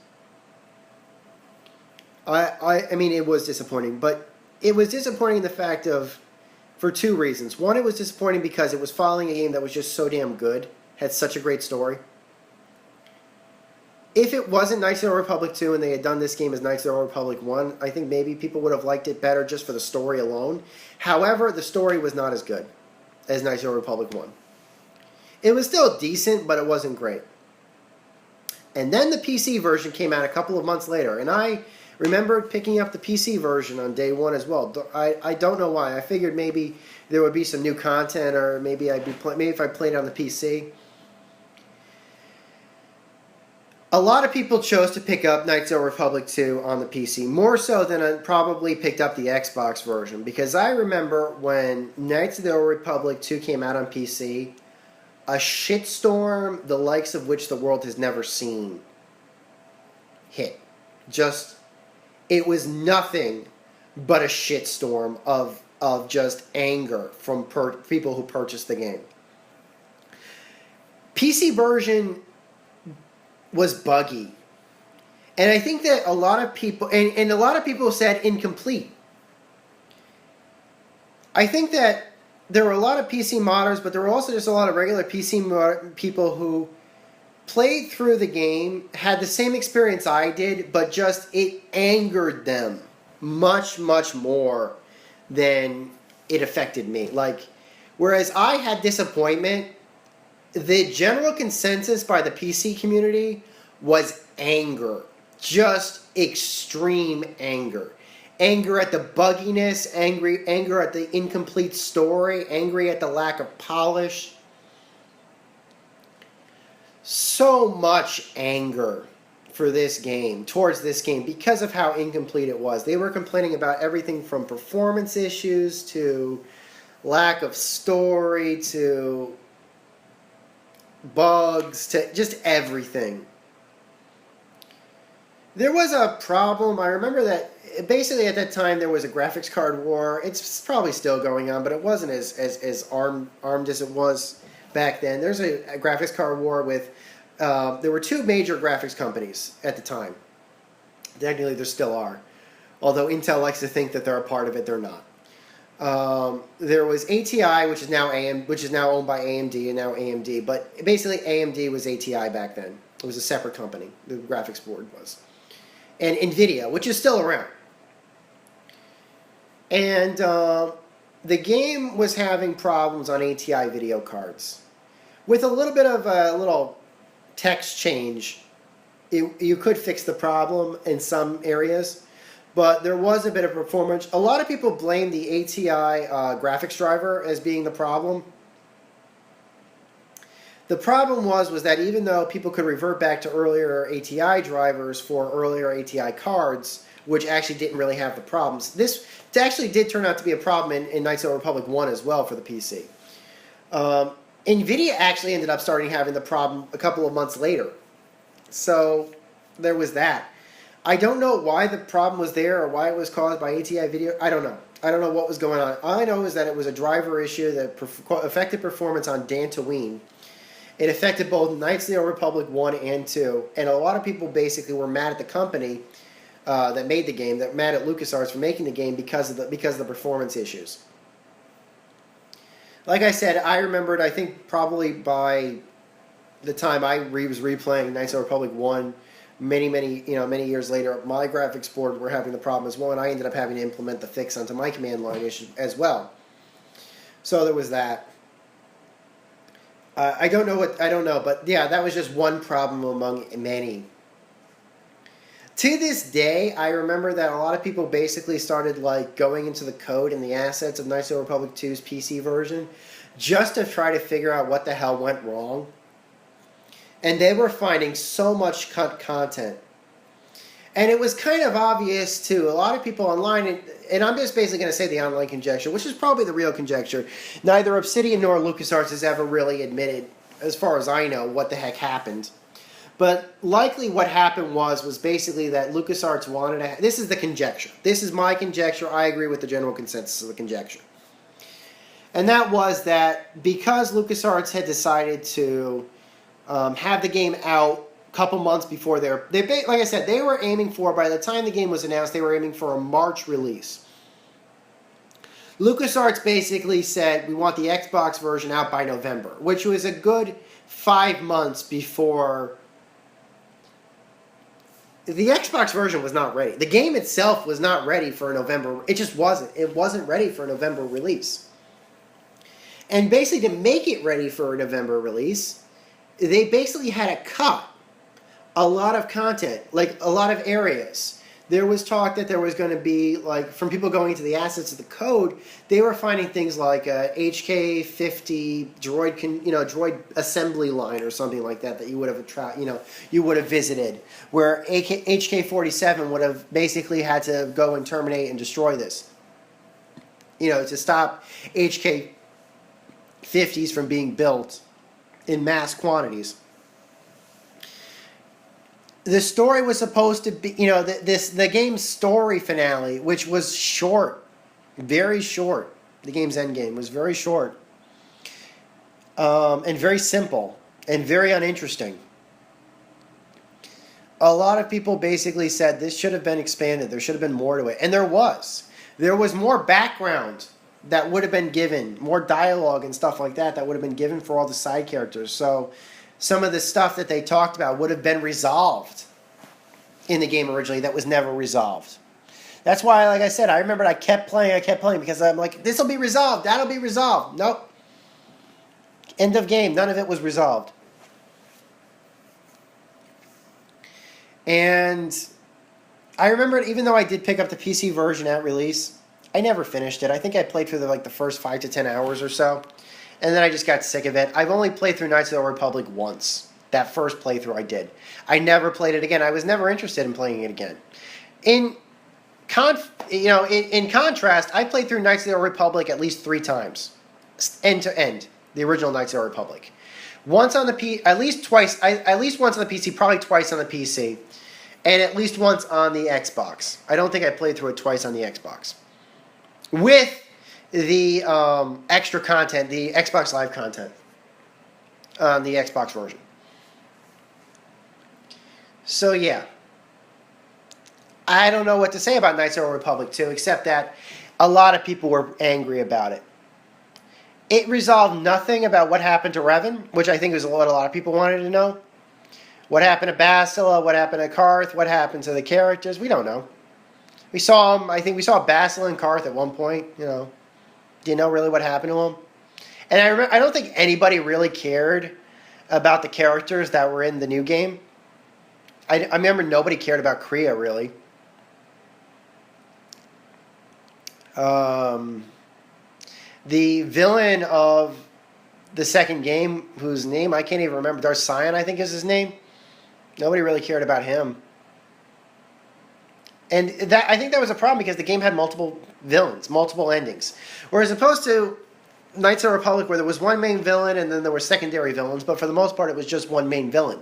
I mean, it was disappointing. But it was disappointing in the fact of, for two reasons. One, it was disappointing because it was following a game that was just so damn good, had such a great story. If it wasn't Knights of the Republic 2 and they had done this game as Knights of the Republic 1, I think maybe people would have liked it better just for the story alone. However, the story was not as good as Knights of the Republic 1. It was still decent, but it wasn't great. And then the PC version came out a couple of months later, and I remembered picking up the PC version on day one as well. I don't know why. I figured maybe there would be some new content, or maybe if I played it on the PC. A lot of people chose to pick up Knights of the Republic 2 on the PC, more so than I probably picked up the Xbox version, because I remember when Knights of the Republic 2 came out on PC, a shitstorm the likes of which the world has never seen hit. It was nothing but a shitstorm of just anger from people who purchased the game. PC version was buggy. And I think that a lot of people, and a lot of people said incomplete. I think that there were a lot of PC modders, but there were also just a lot of regular PC people who played through the game, had the same experience I did, but just it angered them much, much more than it affected me. Like, whereas I had disappointment, the general consensus by the PC community was anger. Just extreme anger. Anger at the bugginess, anger at the incomplete story, angry at the lack of polish. So much anger for this game, towards this game, because of how incomplete it was. They were complaining about everything from performance issues to lack of story to bugs to just everything. There was a problem. I remember that basically at that time there was a graphics card war. It's probably still going on, but it wasn't as armed as it was back then. There's a graphics card war with there were two major graphics companies at the time. Technically there still are, although Intel likes to think that they're a part of it. They're not. There was ATI, which is now owned by AMD, and now AMD. But basically, AMD was ATI back then. It was a separate company. The graphics board was, and Nvidia, which is still around. And the game was having problems on ATI video cards, with a little bit of a little text change. You could fix the problem in some areas. But there was a bit of performance. A lot of people blame the ATI graphics driver as being the problem. The problem was that even though people could revert back to earlier ATI drivers for earlier ATI cards, which actually didn't really have the problems, this actually did turn out to be a problem in Knights of the Republic 1 as well for the PC. Nvidia actually ended up having the problem a couple of months later. So there was that. I don't know why the problem was there or why it was caused by ATI video. I don't know. I don't know what was going on. All I know is that it was a driver issue that affected performance on Dantooine. It affected both Knights of the Republic 1 and 2. And a lot of people basically were mad at the company that made the game, that mad at LucasArts for making the game because of the performance issues. Like I said, I remembered, I think probably by the time I was replaying Knights of the Republic 1 many years later, my graphics board were having the problem as well, and I ended up having to implement the fix onto my command line issue as well. So there was that. I don't know, but yeah, that was just one problem among many. To this day, I remember that a lot of people basically started like going into the code and the assets of Knights of the Republic 2's PC version just to try to figure out what the hell went wrong. And they were finding so much content. And it was kind of obvious to a lot of people online, and I'm just basically going to say the online conjecture, which is probably the real conjecture. Neither Obsidian nor LucasArts has ever really admitted, as far as I know, what the heck happened. But likely what happened was basically that LucasArts wanted to... This is the conjecture. This is my conjecture. I agree with the general consensus of the conjecture. And that was that because LucasArts had decided to have the game out a couple months before like I said, they were aiming for, by the time the game was announced, they were aiming for a March release. LucasArts basically said, we want the Xbox version out by November, which was a good 5 months before... The Xbox version was not ready. The game itself was not ready for a November... It just wasn't. It wasn't ready for a November release. And basically, to make it ready for a November release, they basically had to cut a lot of content, like a lot of areas. There was talk that there was going to be, like, from people going into the assets of the code, they were finding things like a HK50 droid assembly line or something like that you would have visited, where HK47 would have basically had to go and terminate and destroy this, to stop HK50s from being built in mass quantities. The story was supposed to be, the game's story finale, which was short, very short. The game's end game was very short, and very simple, and very uninteresting. A lot of people basically said this should have been expanded. There should have been more to it, and there was. There was more background that would have been given, more dialogue and stuff like that would have been given for all the side characters. So some of the stuff that they talked about would have been resolved in the game originally that was never resolved. That's why, like I said, I remember I kept playing because I'm like, this will be resolved, that'll be resolved. Nope. End of game. None of it was resolved. And I remember, even though I did pick up the PC version at release, I never finished it. I think I played through the first 5 to 10 hours or so. And then I just got sick of it. I've only played through Knights of the Republic once. That first playthrough I did. I never played it again. I was never interested in playing it again. In contrast, I played through Knights of the Republic at least 3 times, end to end. The original Knights of the Republic. Once on the at least once on the PC, probably twice on the PC, and at least once on the Xbox. I don't think I played through it twice on the Xbox. With the extra content, the Xbox Live content on the Xbox version. So yeah, I don't know what to say about Knights of the Republic 2, except that a lot of people were angry about it. It resolved nothing about what happened to Revan, which I think is what a lot of people wanted to know. What happened to Bastila, what happened to Karth, what happened to the characters, we don't know. We saw them, I think we saw Bastila and Karth at one point, Do you know really what happened to them? And I don't think anybody really cared about the characters that were in the new game. I remember nobody cared about Kriya, really. The villain of the second game, whose name I can't even remember, Darth Sion, I think is his name. Nobody really cared about him. And I think that was a problem because the game had multiple villains, multiple endings. Whereas opposed to Knights of the Republic, where there was one main villain and then there were secondary villains, but for the most part it was just one main villain.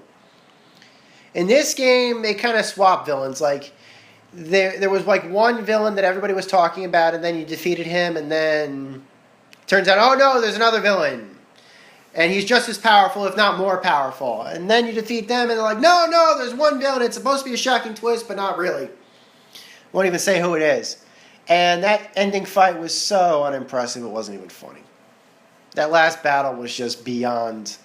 In this game, they kind of swapped villains. Like, there was like one villain that everybody was talking about, and then you defeated him, and then turns out, oh no, there's another villain. And he's just as powerful, if not more powerful. And then you defeat them, and they're like, no, there's one villain. It's supposed to be a shocking twist, but not really. Won't even say who it is. And that ending fight was so unimpressive, it wasn't even funny. That last battle was just beyond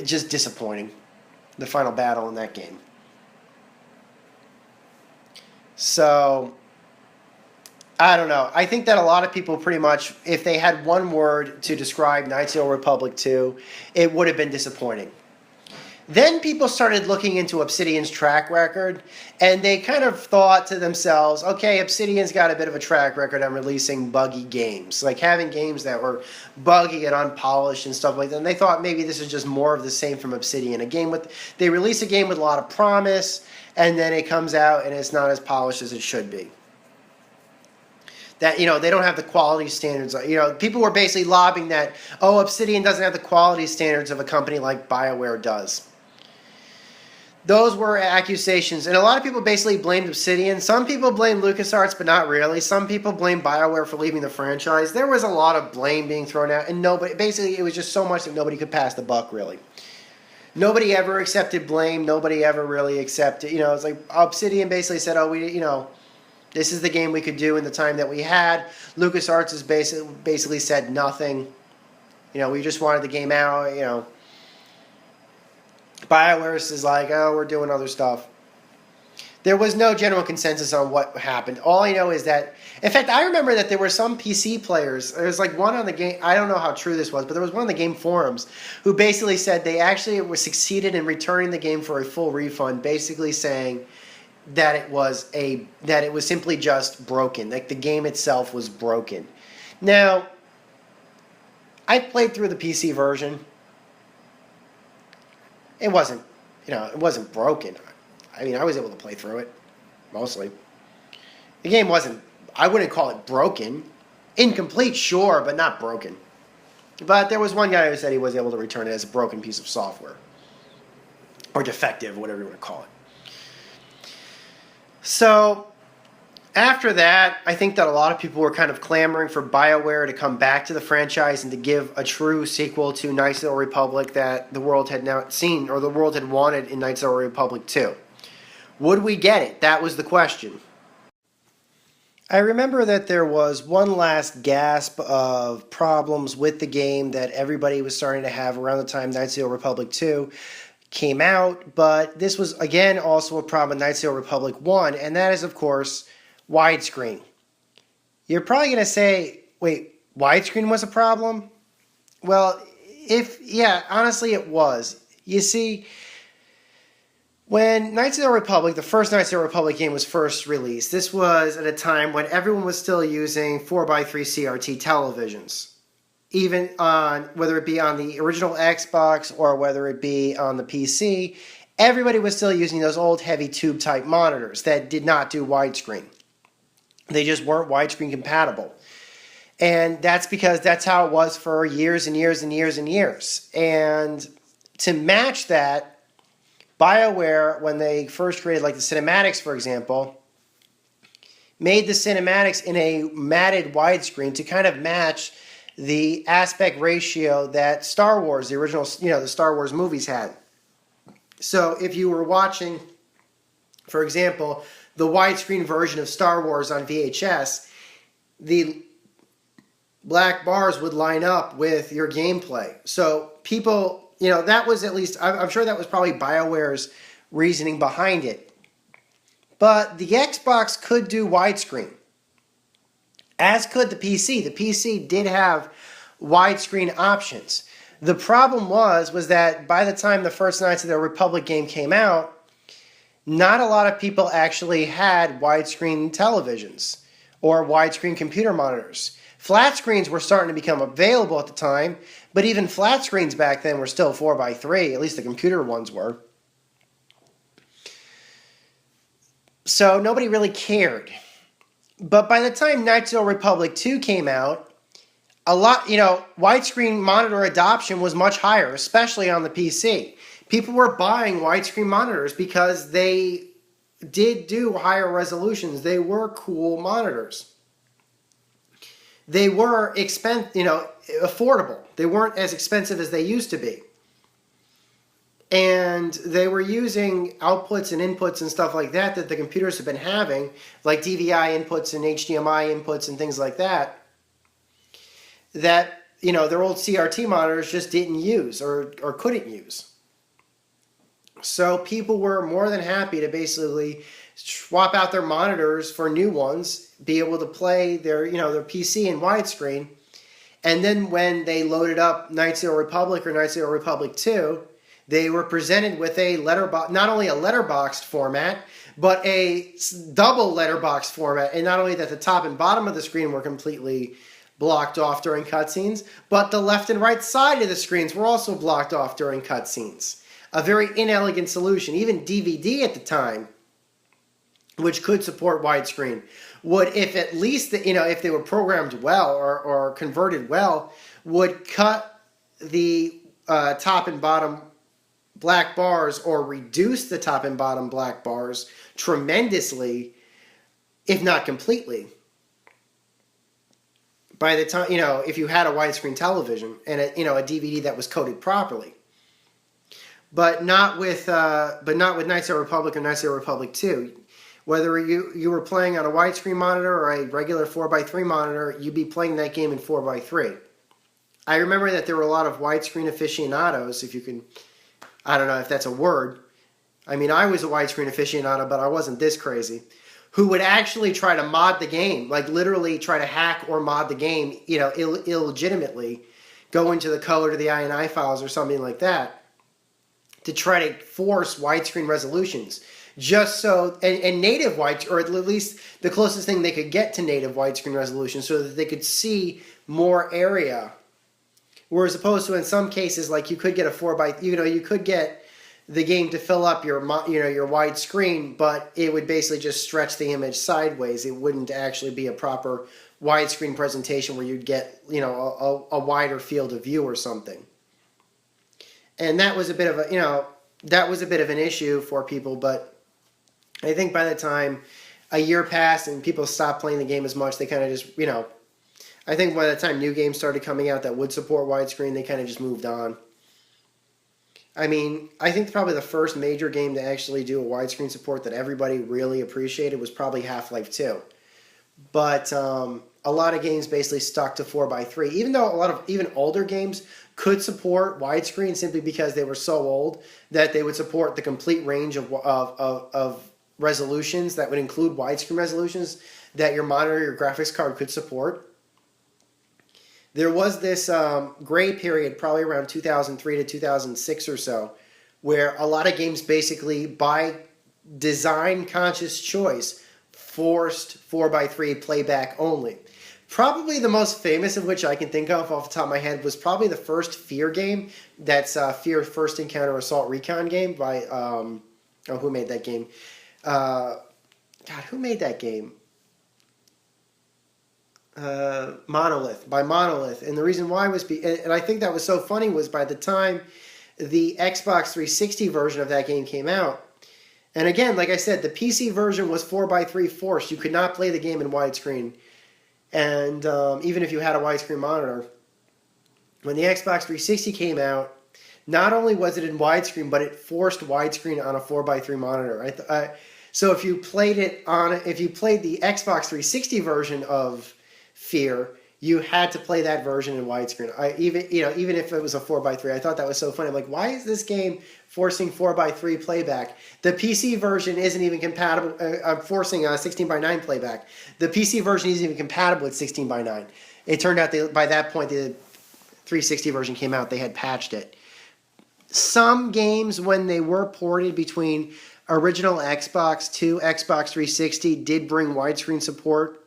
just disappointing. The final battle in that game. So, I don't know. I think that a lot of people pretty much, if they had one word to describe Knights of the Old Republic 2, it would have been disappointing. Then people started looking into Obsidian's track record, and they kind of thought to themselves, okay, Obsidian's got a bit of a track record on releasing buggy games, like having games that were buggy and unpolished and stuff like that. And they thought maybe this is just more of the same from Obsidian. They release a game with a lot of promise, and then it comes out and it's not as polished as it should be. That, they don't have the quality standards. People were basically lobbying that, Obsidian doesn't have the quality standards of a company like Bioware does. Those were accusations, and a lot of people basically blamed Obsidian. Some people blamed LucasArts, but not really. Some people blamed Bioware for leaving the franchise. There was a lot of blame being thrown out, and it was just so much that nobody could pass the buck, really. Nobody ever accepted blame. Nobody ever really accepted, it's like Obsidian basically said, this is the game we could do in the time that we had. LucasArts has basically said nothing. We just wanted the game out, BioWare is like, we're doing other stuff. There was no general consensus on what happened. All I know is that, in fact, I remember that there were some PC players. There was like one on the game, I don't know how true this was, but there was one on the game forums who basically said they actually were succeeded in returning the game for a full refund, basically saying that it was simply just broken, like the game itself was broken. Now, I played through the PC version. It wasn't, it wasn't broken. I was able to play through it, mostly. The game wasn't, I wouldn't call it broken. Incomplete, sure, but not broken. But there was one guy who said he was able to return it as a broken piece of software. Or defective, whatever you want to call it. So, after that, I think that a lot of people were kind of clamoring for BioWare to come back to the franchise and to give a true sequel to Knights of the Old Republic that the world had not seen, or the world had wanted in Knights of the Old Republic 2. Would we get it? That was the question. I remember that there was one last gasp of problems with the game that everybody was starting to have around the time Knights of the Old Republic 2 came out, but this was, again, also a problem with Knights of the Old Republic 1, and that is, of course, widescreen. You're probably going to say, wait, widescreen was a problem? Well, honestly it was. You see, when Knights of the Republic, the first Knights of the Republic game was first released, this was at a time when everyone was still using 4x3 CRT televisions. Even on, whether it be on the original Xbox or whether it be on the PC, everybody was still using those old heavy tube type monitors that did not do widescreen. They just weren't widescreen compatible. And that's because that's how it was for years and years and years and years. And to match that, BioWare, when they first created like the cinematics, for example, made the cinematics in a matted widescreen to kind of match the aspect ratio that Star Wars, the original, the Star Wars movies had. So if you were watching, for example, the widescreen version of Star Wars on VHS, the black bars would line up with your gameplay. So people, that was at least, I'm sure that was probably BioWare's reasoning behind it. But the Xbox could do widescreen, as could the PC. The PC did have widescreen options. The problem was that by the time the first Knights of the Republic game came out, not a lot of people actually had widescreen televisions or widescreen computer monitors. Flat screens were starting to become available at the time, but even flat screens back then were still 4x3, at least the computer ones were. So nobody really cared. But by the time Knights of the Old Republic 2 came out, a lot, widescreen monitor adoption was much higher, especially on the PC. People were buying widescreen monitors because they did do higher resolutions. They were cool monitors. They were affordable. They weren't as expensive as they used to be. And they were using outputs and inputs and stuff like that the computers have been having, like DVI inputs and HDMI inputs and things like that, that their old CRT monitors just didn't use or couldn't use. So people were more than happy to basically swap out their monitors for new ones, be able to play their PC in widescreen. And then when they loaded up Knights of the Republic or Knights of the Republic II, they were presented with a not only a letterboxed format, but a double letterboxed format. And not only that the top and bottom of the screen were completely blocked off during cutscenes, but the left and right side of the screens were also blocked off during cutscenes. A very inelegant solution. Even DVD at the time, which could support widescreen, would, if at least if they were programmed well or converted well, would cut the top and bottom black bars or reduce the top and bottom black bars tremendously, if not completely. By the time, if you had a widescreen television and a DVD that was coded properly. But not with Knights of the Republic or Knights of the Republic 2. Whether you were playing on a widescreen monitor or a regular 4x3 monitor, you'd be playing that game in 4x3. I remember that there were a lot of widescreen aficionados, if you can, I don't know if that's a word. I mean, I was a widescreen aficionado, but I wasn't this crazy. Who would actually try to mod the game, like literally try to hack or mod the game, illegitimately, go into the color to the INI files or something like that, to try to force widescreen resolutions. Just so, and native widescreen, or at least the closest thing they could get to native widescreen resolution, so that they could see more area. Whereas opposed to in some cases, like you could get a 4x, you could get the game to fill up your widescreen, but it would basically just stretch the image sideways. It wouldn't actually be a proper widescreen presentation where you'd get, a wider field of view or something. And that was a bit of an issue for people, but I think by the time a year passed and people stopped playing the game as much, they kind of just, I think by the time new games started coming out that would support widescreen, they kind of just moved on. I mean, I think probably the first major game to actually do a widescreen support that everybody really appreciated was probably Half-Life 2. But a lot of games basically stuck to 4x3, even though a lot of even older games could support widescreen simply because they were so old that they would support the complete range of resolutions that would include widescreen resolutions that your monitor, your graphics card could support. There was this gray period, probably around 2003 to 2006 or so, where a lot of games basically, by design conscious choice, forced 4x3 playback only. Probably the most famous of which I can think of off the top of my head was probably the first Fear game. That's Fear First Encounter Assault Recon game by, who made that game? Who made that game? Monolith, by Monolith. And the reason why was, and I think that was so funny, was by the time the Xbox 360 version of that game came out, and again, like I said, the PC version was 4x3 forced. You could not play the game in widescreen. And even if you had a widescreen monitor, when the Xbox 360 came out, not only was it in widescreen, but it forced widescreen on a 4x3 monitor. So if you played the Xbox 360 version of Fear, you had to play that version in widescreen. Even if it was a 4x3, I thought that was so funny. I'm like, why is this game forcing 4x3 playback? The PC version isn't even compatible. Forcing 16:9 playback. The PC version isn't even compatible with 16:9. It turned out by that point the 360 version came out. They had patched it. Some games, when they were ported between original Xbox to Xbox 360, did bring widescreen support.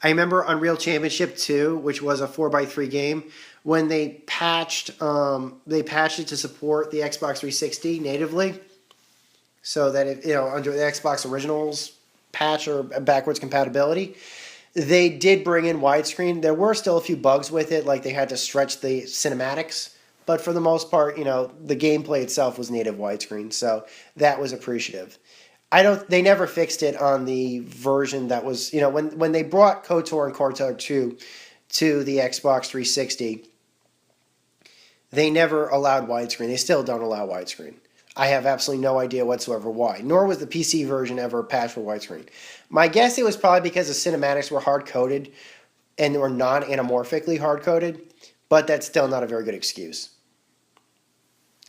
I remember Unreal Championship 2, which was a 4x3 game, when they patched it to support the Xbox 360 natively, so that under the Xbox Originals patch or backwards compatibility, they did bring in widescreen. There were still a few bugs with it, like they had to stretch the cinematics, but for the most part, the gameplay itself was native widescreen, so that was appreciative. They never fixed it on the version that was, when they brought KOTOR and KOTOR II to the Xbox 360, they never allowed widescreen. They still don't allow widescreen. I have absolutely no idea whatsoever why. Nor was the PC version ever patched for widescreen. My guess it was probably because the cinematics were hard-coded and were non-anamorphically hard-coded, but that's still not a very good excuse.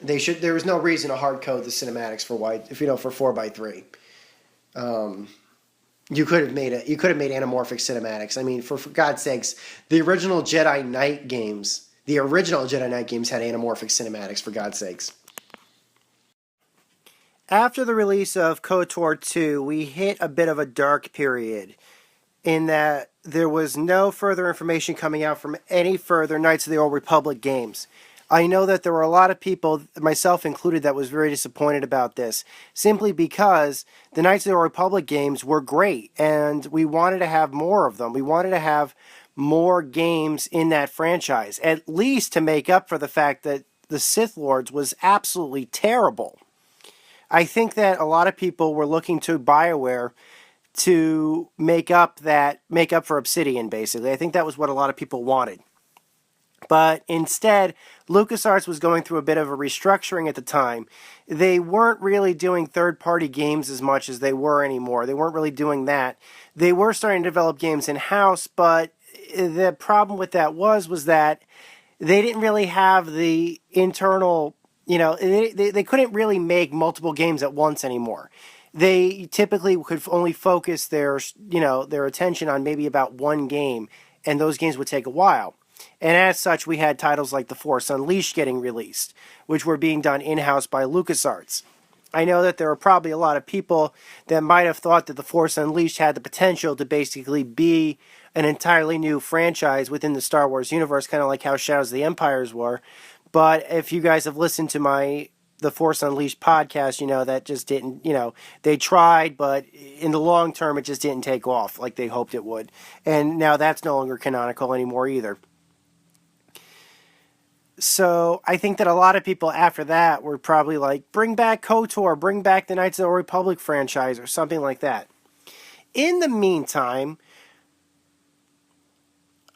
There was no reason to hard-code the cinematics for for 4x3. You could have made anamorphic cinematics. I mean, for God's sakes, the original Jedi Knight games had anamorphic cinematics, for God's sakes. After the release of KOTOR II, we hit a bit of a dark period in that there was no further information coming out from any further Knights of the Old Republic games. I know that there were a lot of people, myself included, that was very disappointed about this, simply because the Knights of the Old Republic games were great, and we wanted to have more of them. We wanted to have more games in that franchise, at least to make up for the fact that the Sith Lords was absolutely terrible. I think that a lot of people were looking to Bioware to make up for Obsidian, basically. I think that was what a lot of people wanted. But instead, LucasArts was going through a bit of a restructuring at the time. They weren't really doing third-party games as much as they were anymore. They weren't really doing that. They were starting to develop games in-house, but the problem with that was that they didn't really have the internal... they couldn't really make multiple games at once anymore. They typically could only focus their attention on maybe about one game, and those games would take a while. And as such, we had titles like The Force Unleashed getting released, which were being done in-house by LucasArts. I know that there are probably a lot of people that might have thought that The Force Unleashed had the potential to basically be an entirely new franchise within the Star Wars universe, kind of like how Shadows of the Empires were. But if you guys have listened to the Force Unleashed podcast, that just didn't, they tried, but in the long term, it just didn't take off like they hoped it would. And now that's no longer canonical anymore either. So I think that a lot of people after that were probably like, bring back KOTOR, bring back the Knights of the Old Republic franchise, or something like that. In the meantime,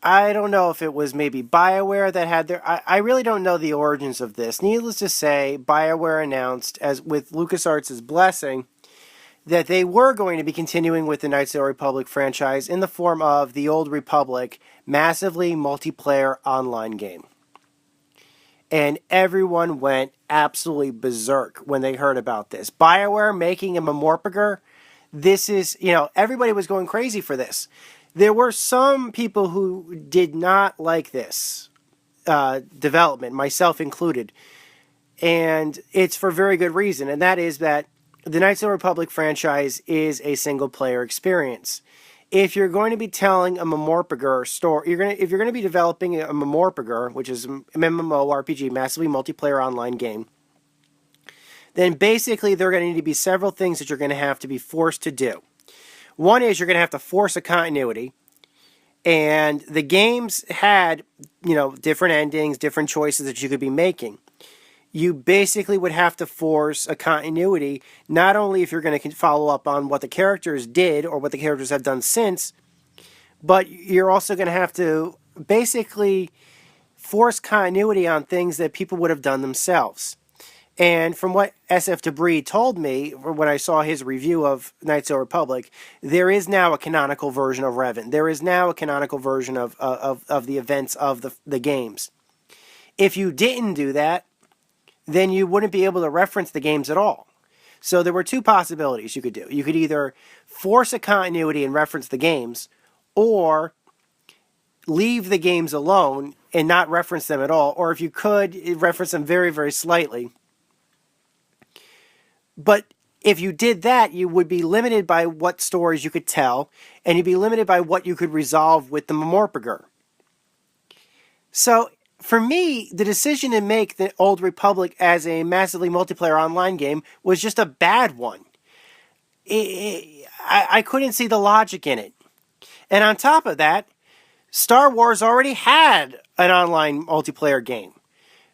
I don't know if it was maybe Bioware that had I really don't know the origins of this. Needless to say, Bioware announced, as with LucasArts' blessing, that they were going to be continuing with the Knights of the Old Republic franchise in the form of the Old Republic massively multiplayer online game. And everyone went absolutely berserk when they heard about this. Bioware making a Memorpager, this is, everybody was going crazy for this. There were some people who did not like this development, myself included. And it's for very good reason, and that is that the Knights of the Republic franchise is a single-player experience. If you're going to be telling a Memorpager story, if you're going to be developing a Memorpager, which is an MMORPG, massively multiplayer online game, then basically there are going to need to be several things that you're going to have to be forced to do. One is you're going to have to force a continuity, and the games had, different endings, different choices that you could be making. You basically would have to force a continuity, not only if you're going to follow up on what the characters did or what the characters have done since, but you're also going to have to basically force continuity on things that people would have done themselves. And from what SF Debris told me when I saw his review of Knights of the Republic, there is now a canonical version of Revan. There is now a canonical version of the events of the games. If you didn't do that, then you wouldn't be able to reference the games at all. So there were two possibilities you could do. You could either force a continuity and reference the games, or leave the games alone and not reference them at all, or if you could, reference them very, very slightly. But if you did that, you would be limited by what stories you could tell, and you'd be limited by what you could resolve with the Memorpager. So for me, the decision to make the Old Republic as a massively multiplayer online game was just a bad one. I couldn't see the logic in it. And on top of that, Star Wars already had an online multiplayer game.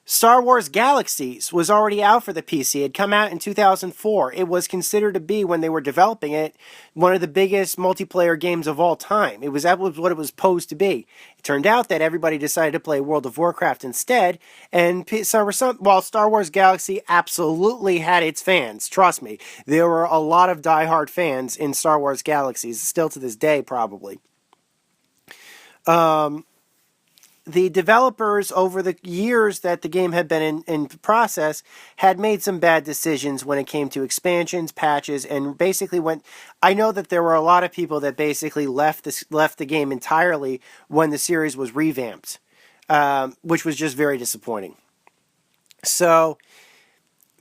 Star Wars Galaxies was already out for the PC. It had come out in 2004. It was considered to be, when they were developing it, one of the biggest multiplayer games of all time. That was what it was posed to be. It turned out that everybody decided to play World of Warcraft instead, and while Star Wars Galaxy absolutely had its fans, trust me, there were a lot of diehard fans in Star Wars Galaxies, still to this day probably. The developers, over the years that the game had been in process, had made some bad decisions when it came to expansions, patches, and basically went. I know that there were a lot of people that basically left the game entirely when the series was revamped, which was just very disappointing. So,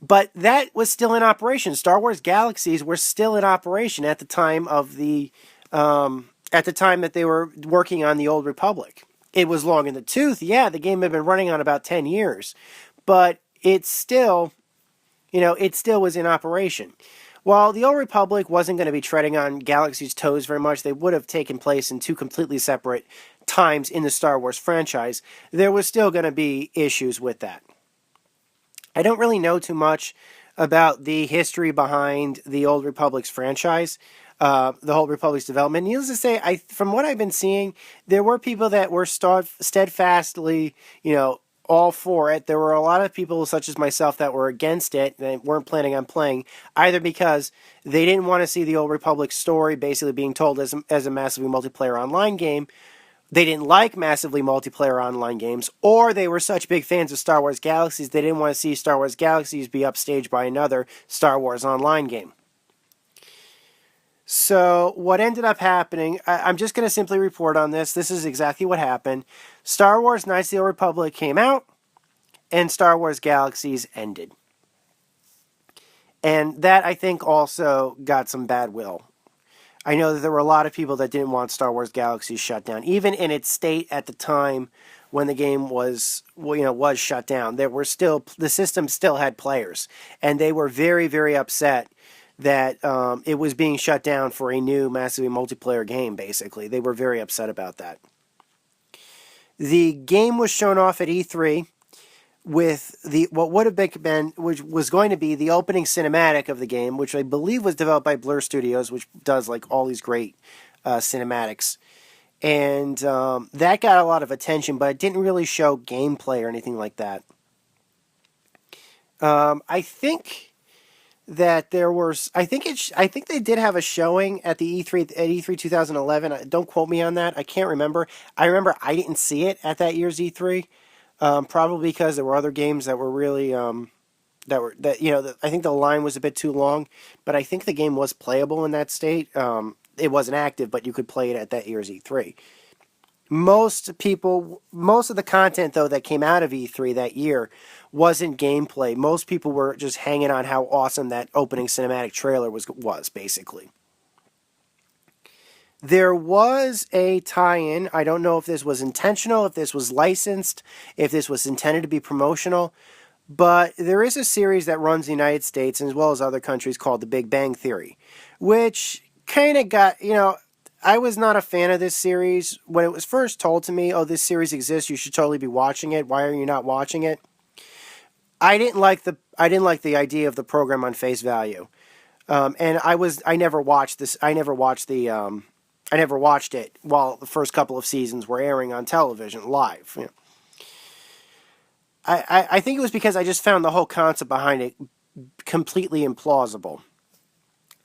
but that was still in operation. Star Wars Galaxies were still in operation at the time of at the time that they were working on the Old Republic. It was long in the tooth. Yeah, the game had been running on about 10 years, but it still was in operation. While the Old Republic wasn't going to be treading on Galaxy's toes very much, they would have taken place in two completely separate times in the Star Wars franchise. There was still going to be issues with that. I don't really know too much about the history behind the Old Republic's franchise, the Old Republic's development. Needless to say, from what I've been seeing, there were people that were steadfastly, all for it. There were a lot of people, such as myself, that were against it and weren't planning on playing, either because they didn't want to see the Old Republic story basically being told as a massively multiplayer online game. They didn't like massively multiplayer online games, or they were such big fans of Star Wars Galaxies, they didn't want to see Star Wars Galaxies be upstaged by another Star Wars online game. So what ended up happening, I'm just going to simply report on this. This is exactly what happened. Star Wars Knights of the Old Republic came out, and Star Wars Galaxies ended. And that, I think, also got some bad will. I know that there were a lot of people that didn't want Star Wars Galaxies shut down, even in its state at the time when the game was shut down. The system still had players, and they were very, very upset that it was being shut down for a new massively multiplayer game. Basically, they were very upset about that. The game was shown off at E3 with what would have been, which was going to be the opening cinematic of the game, which I believe was developed by Blur Studios, which does like all these great cinematics. And that got a lot of attention, but it didn't really show gameplay or anything like that. I think that there was, I think they did have a showing at the E3 2011. Don't quote me on that. I can't remember. I remember I didn't see it at that year's E3. Probably because there were other games that were really I think the line was a bit too long, but I think the game was playable in that state. It wasn't active, but you could play it at that year's E3. Most of the content though that came out of E3 that year wasn't gameplay. Most people were just hanging on how awesome that opening cinematic trailer was basically. There was a tie-in. I don't know if this was intentional, if this was licensed, if this was intended to be promotional, but there is a series that runs the United States as well as other countries called The Big Bang Theory, which kind of got, I was not a fan of this series. When it was first told to me, oh, this series exists, you should totally be watching it. Why are you not watching it? I didn't like the idea of the program on face value. And I never watched it while the first couple of seasons were airing on television live. I think it was because I just found the whole concept behind it completely implausible.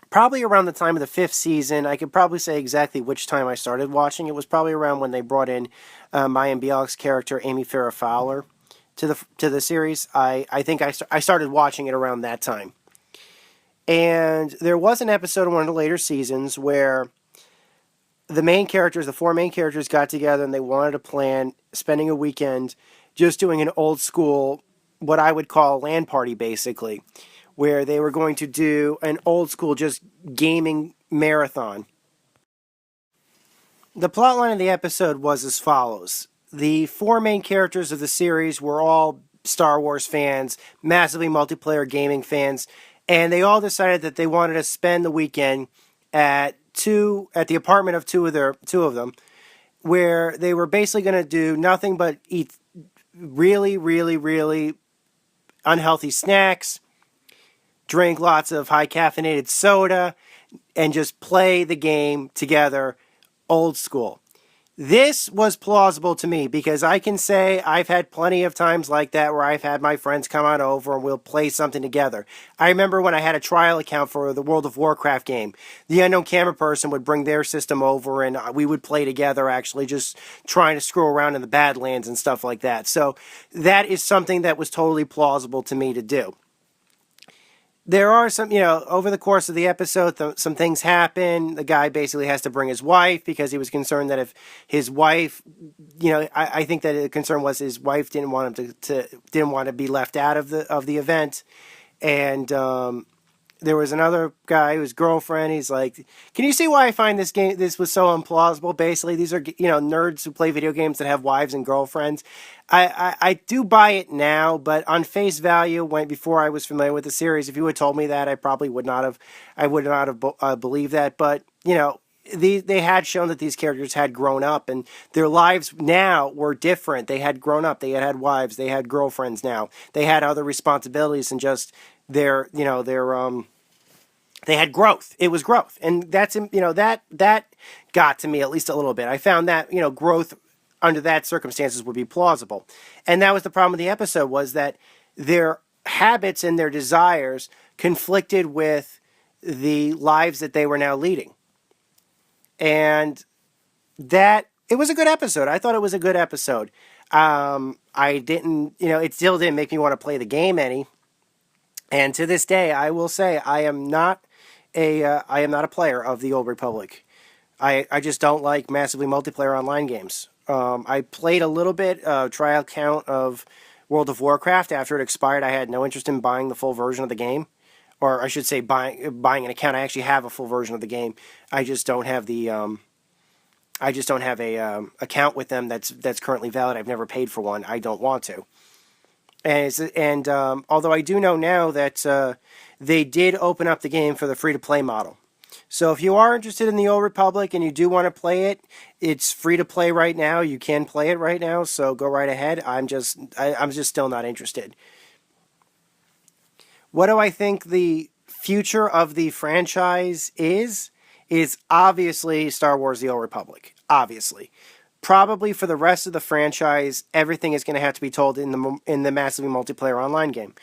Probably around the time of the 5th season, I could probably say exactly which time I started watching. It was probably around when they brought in Maya Bialik's character, Amy Farrah Fowler, to the series. I think I started watching it around that time. And there was an episode in one of the later seasons where the four main characters got together and they wanted to plan spending a weekend just doing an old school, what I would call a LAN party basically, where they were going to do an old school just gaming marathon. The plotline of the episode was as follows. The four main characters of the series were all Star Wars fans, massively multiplayer gaming fans, and they all decided that they wanted to spend the weekend at the apartment of two of them, where they were basically going to do nothing but eat really, really, really unhealthy snacks, drink lots of high caffeinated soda, and just play the game together, old school. This was plausible to me because I can say I've had plenty of times like that where I've had my friends come on over and we'll play something together. I remember when I had a trial account for the World of Warcraft game, the unknown camera person would bring their system over and we would play together, actually just trying to screw around in the Badlands and stuff like that. So that is something that was totally plausible to me to do. There are some, over the course of the episode, some things happen. The guy basically has to bring his wife because he was concerned that if his wife, I think that the concern was his wife didn't want him didn't want to be left out of the event, and there was another guy whose girlfriend. He's like, "Can you see why I find this was so implausible?" Basically, these are nerds who play video games that have wives and girlfriends. I do buy it now, but on face value, before I was familiar with the series, if you had told me that, I probably would not have believed that. But they had shown that these characters had grown up and their lives now were different. They had grown up. They had wives. They had girlfriends now. They had other responsibilities than just their they had growth. It was growth. And that's that got to me at least a little bit. I found that growth under that circumstances would be plausible. And that was the problem with the episode, was that their habits and their desires conflicted with the lives that they were now leading. And that, it was a good episode. I thought it was a good episode. I didn't, it still didn't make me want to play the game any. And to this day, I will say I am not a player of the Old Republic. I just don't like massively multiplayer online games. I played a little bit trial count of World of Warcraft. After it expired, I had no interest in buying the full version of the game. Or I should say buying an account. I actually have a full version of the game. I just don't have a account with them that's currently valid. I've never paid for one. I don't want to. And although I do know now that they did open up the game for the free-to-play model. So if you are interested in the Old Republic and you do want to play it, it's free to play right now. You can play it right now, so go right ahead. I'm just still not interested. What do I think the future of the franchise is obviously Star Wars: The Old Republic. Obviously. Probably for the rest of the franchise, everything is going to have to be told in the massively multiplayer online game.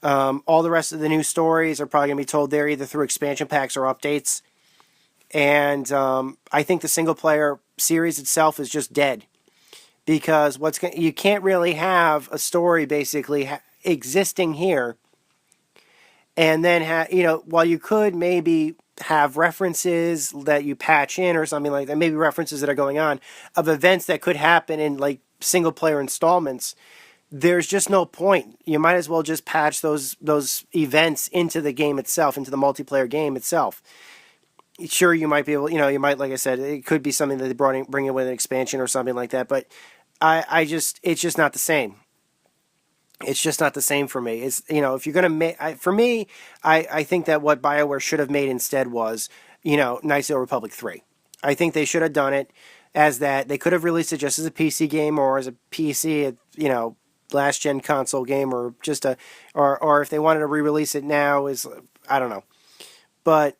All the rest of the new stories are probably going to be told there either through expansion packs or updates. And I think the single-player series itself is just dead. Because you can't really have a story basically existing here. And then, while you could maybe have references that you patch in or something like that, maybe references that are going on, of events that could happen in like single-player installments, there's just no point. You might as well just patch those events into the game itself, into the multiplayer game itself. Sure, you might be able, you might, like I said, it could be something that they bring in with an expansion or something like that, but it's just not the same. It's just not the same for me. It's, if you're going to make, for me, I think that what Bioware should have made instead was, Knights of the Old Republic 3. I think they should have done it as that. They could have released it just as a PC game or as a PC, last gen console game, or just or if they wanted to re-release it now, I don't know. But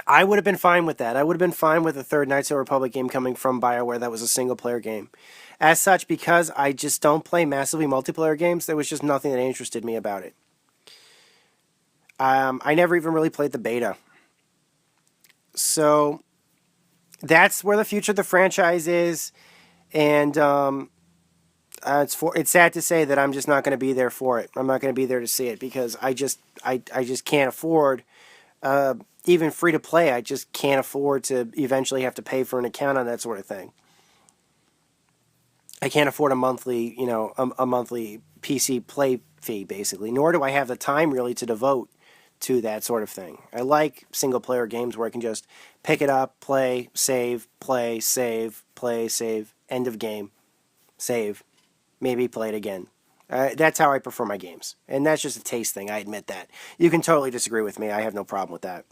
I would have been fine with that. I would have been fine with a third Knights of the Republic game coming from Bioware that was a single player game. As such, because I just don't play massively multiplayer games, there was just nothing that interested me about it. I never even really played the beta. So that's where the future of the franchise is, and it's sad to say that I'm just not going to be there for it. I'm not going to be there to see it because I just can't afford even free to play. I just can't afford to eventually have to pay for an account on that sort of thing. I can't afford a monthly, a monthly PC play fee, basically. Nor do I have the time really to devote to that sort of thing. I like single-player games where I can just pick it up, play, save, end of game, save, maybe play it again. That's how I prefer my games. And that's just a taste thing, I admit that. You can totally disagree with me. I have no problem with that.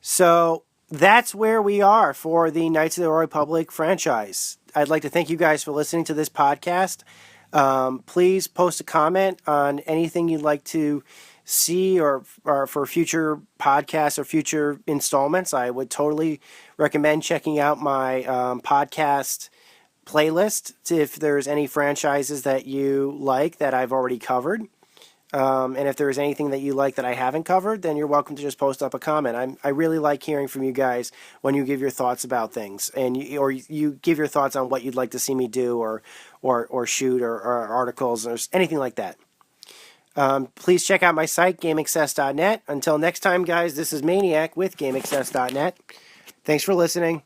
So that's where we are for the Knights of the Old Republic franchise. I'd like to thank you guys for listening to this podcast. Please post a comment on anything you'd like to see or for future podcasts or future installments, I would totally recommend checking out my podcast playlist if there's any franchises that you like that I've already covered. And if there's anything that you like that I haven't covered, then you're welcome to just post up a comment. I really like hearing from you guys when you give your thoughts about things, and you give your thoughts on what you'd like to see me do or shoot or articles or anything like that. Please check out my site, gameaccess.net. Until next time, guys, this is Maniac with gameaccess.net. Thanks for listening.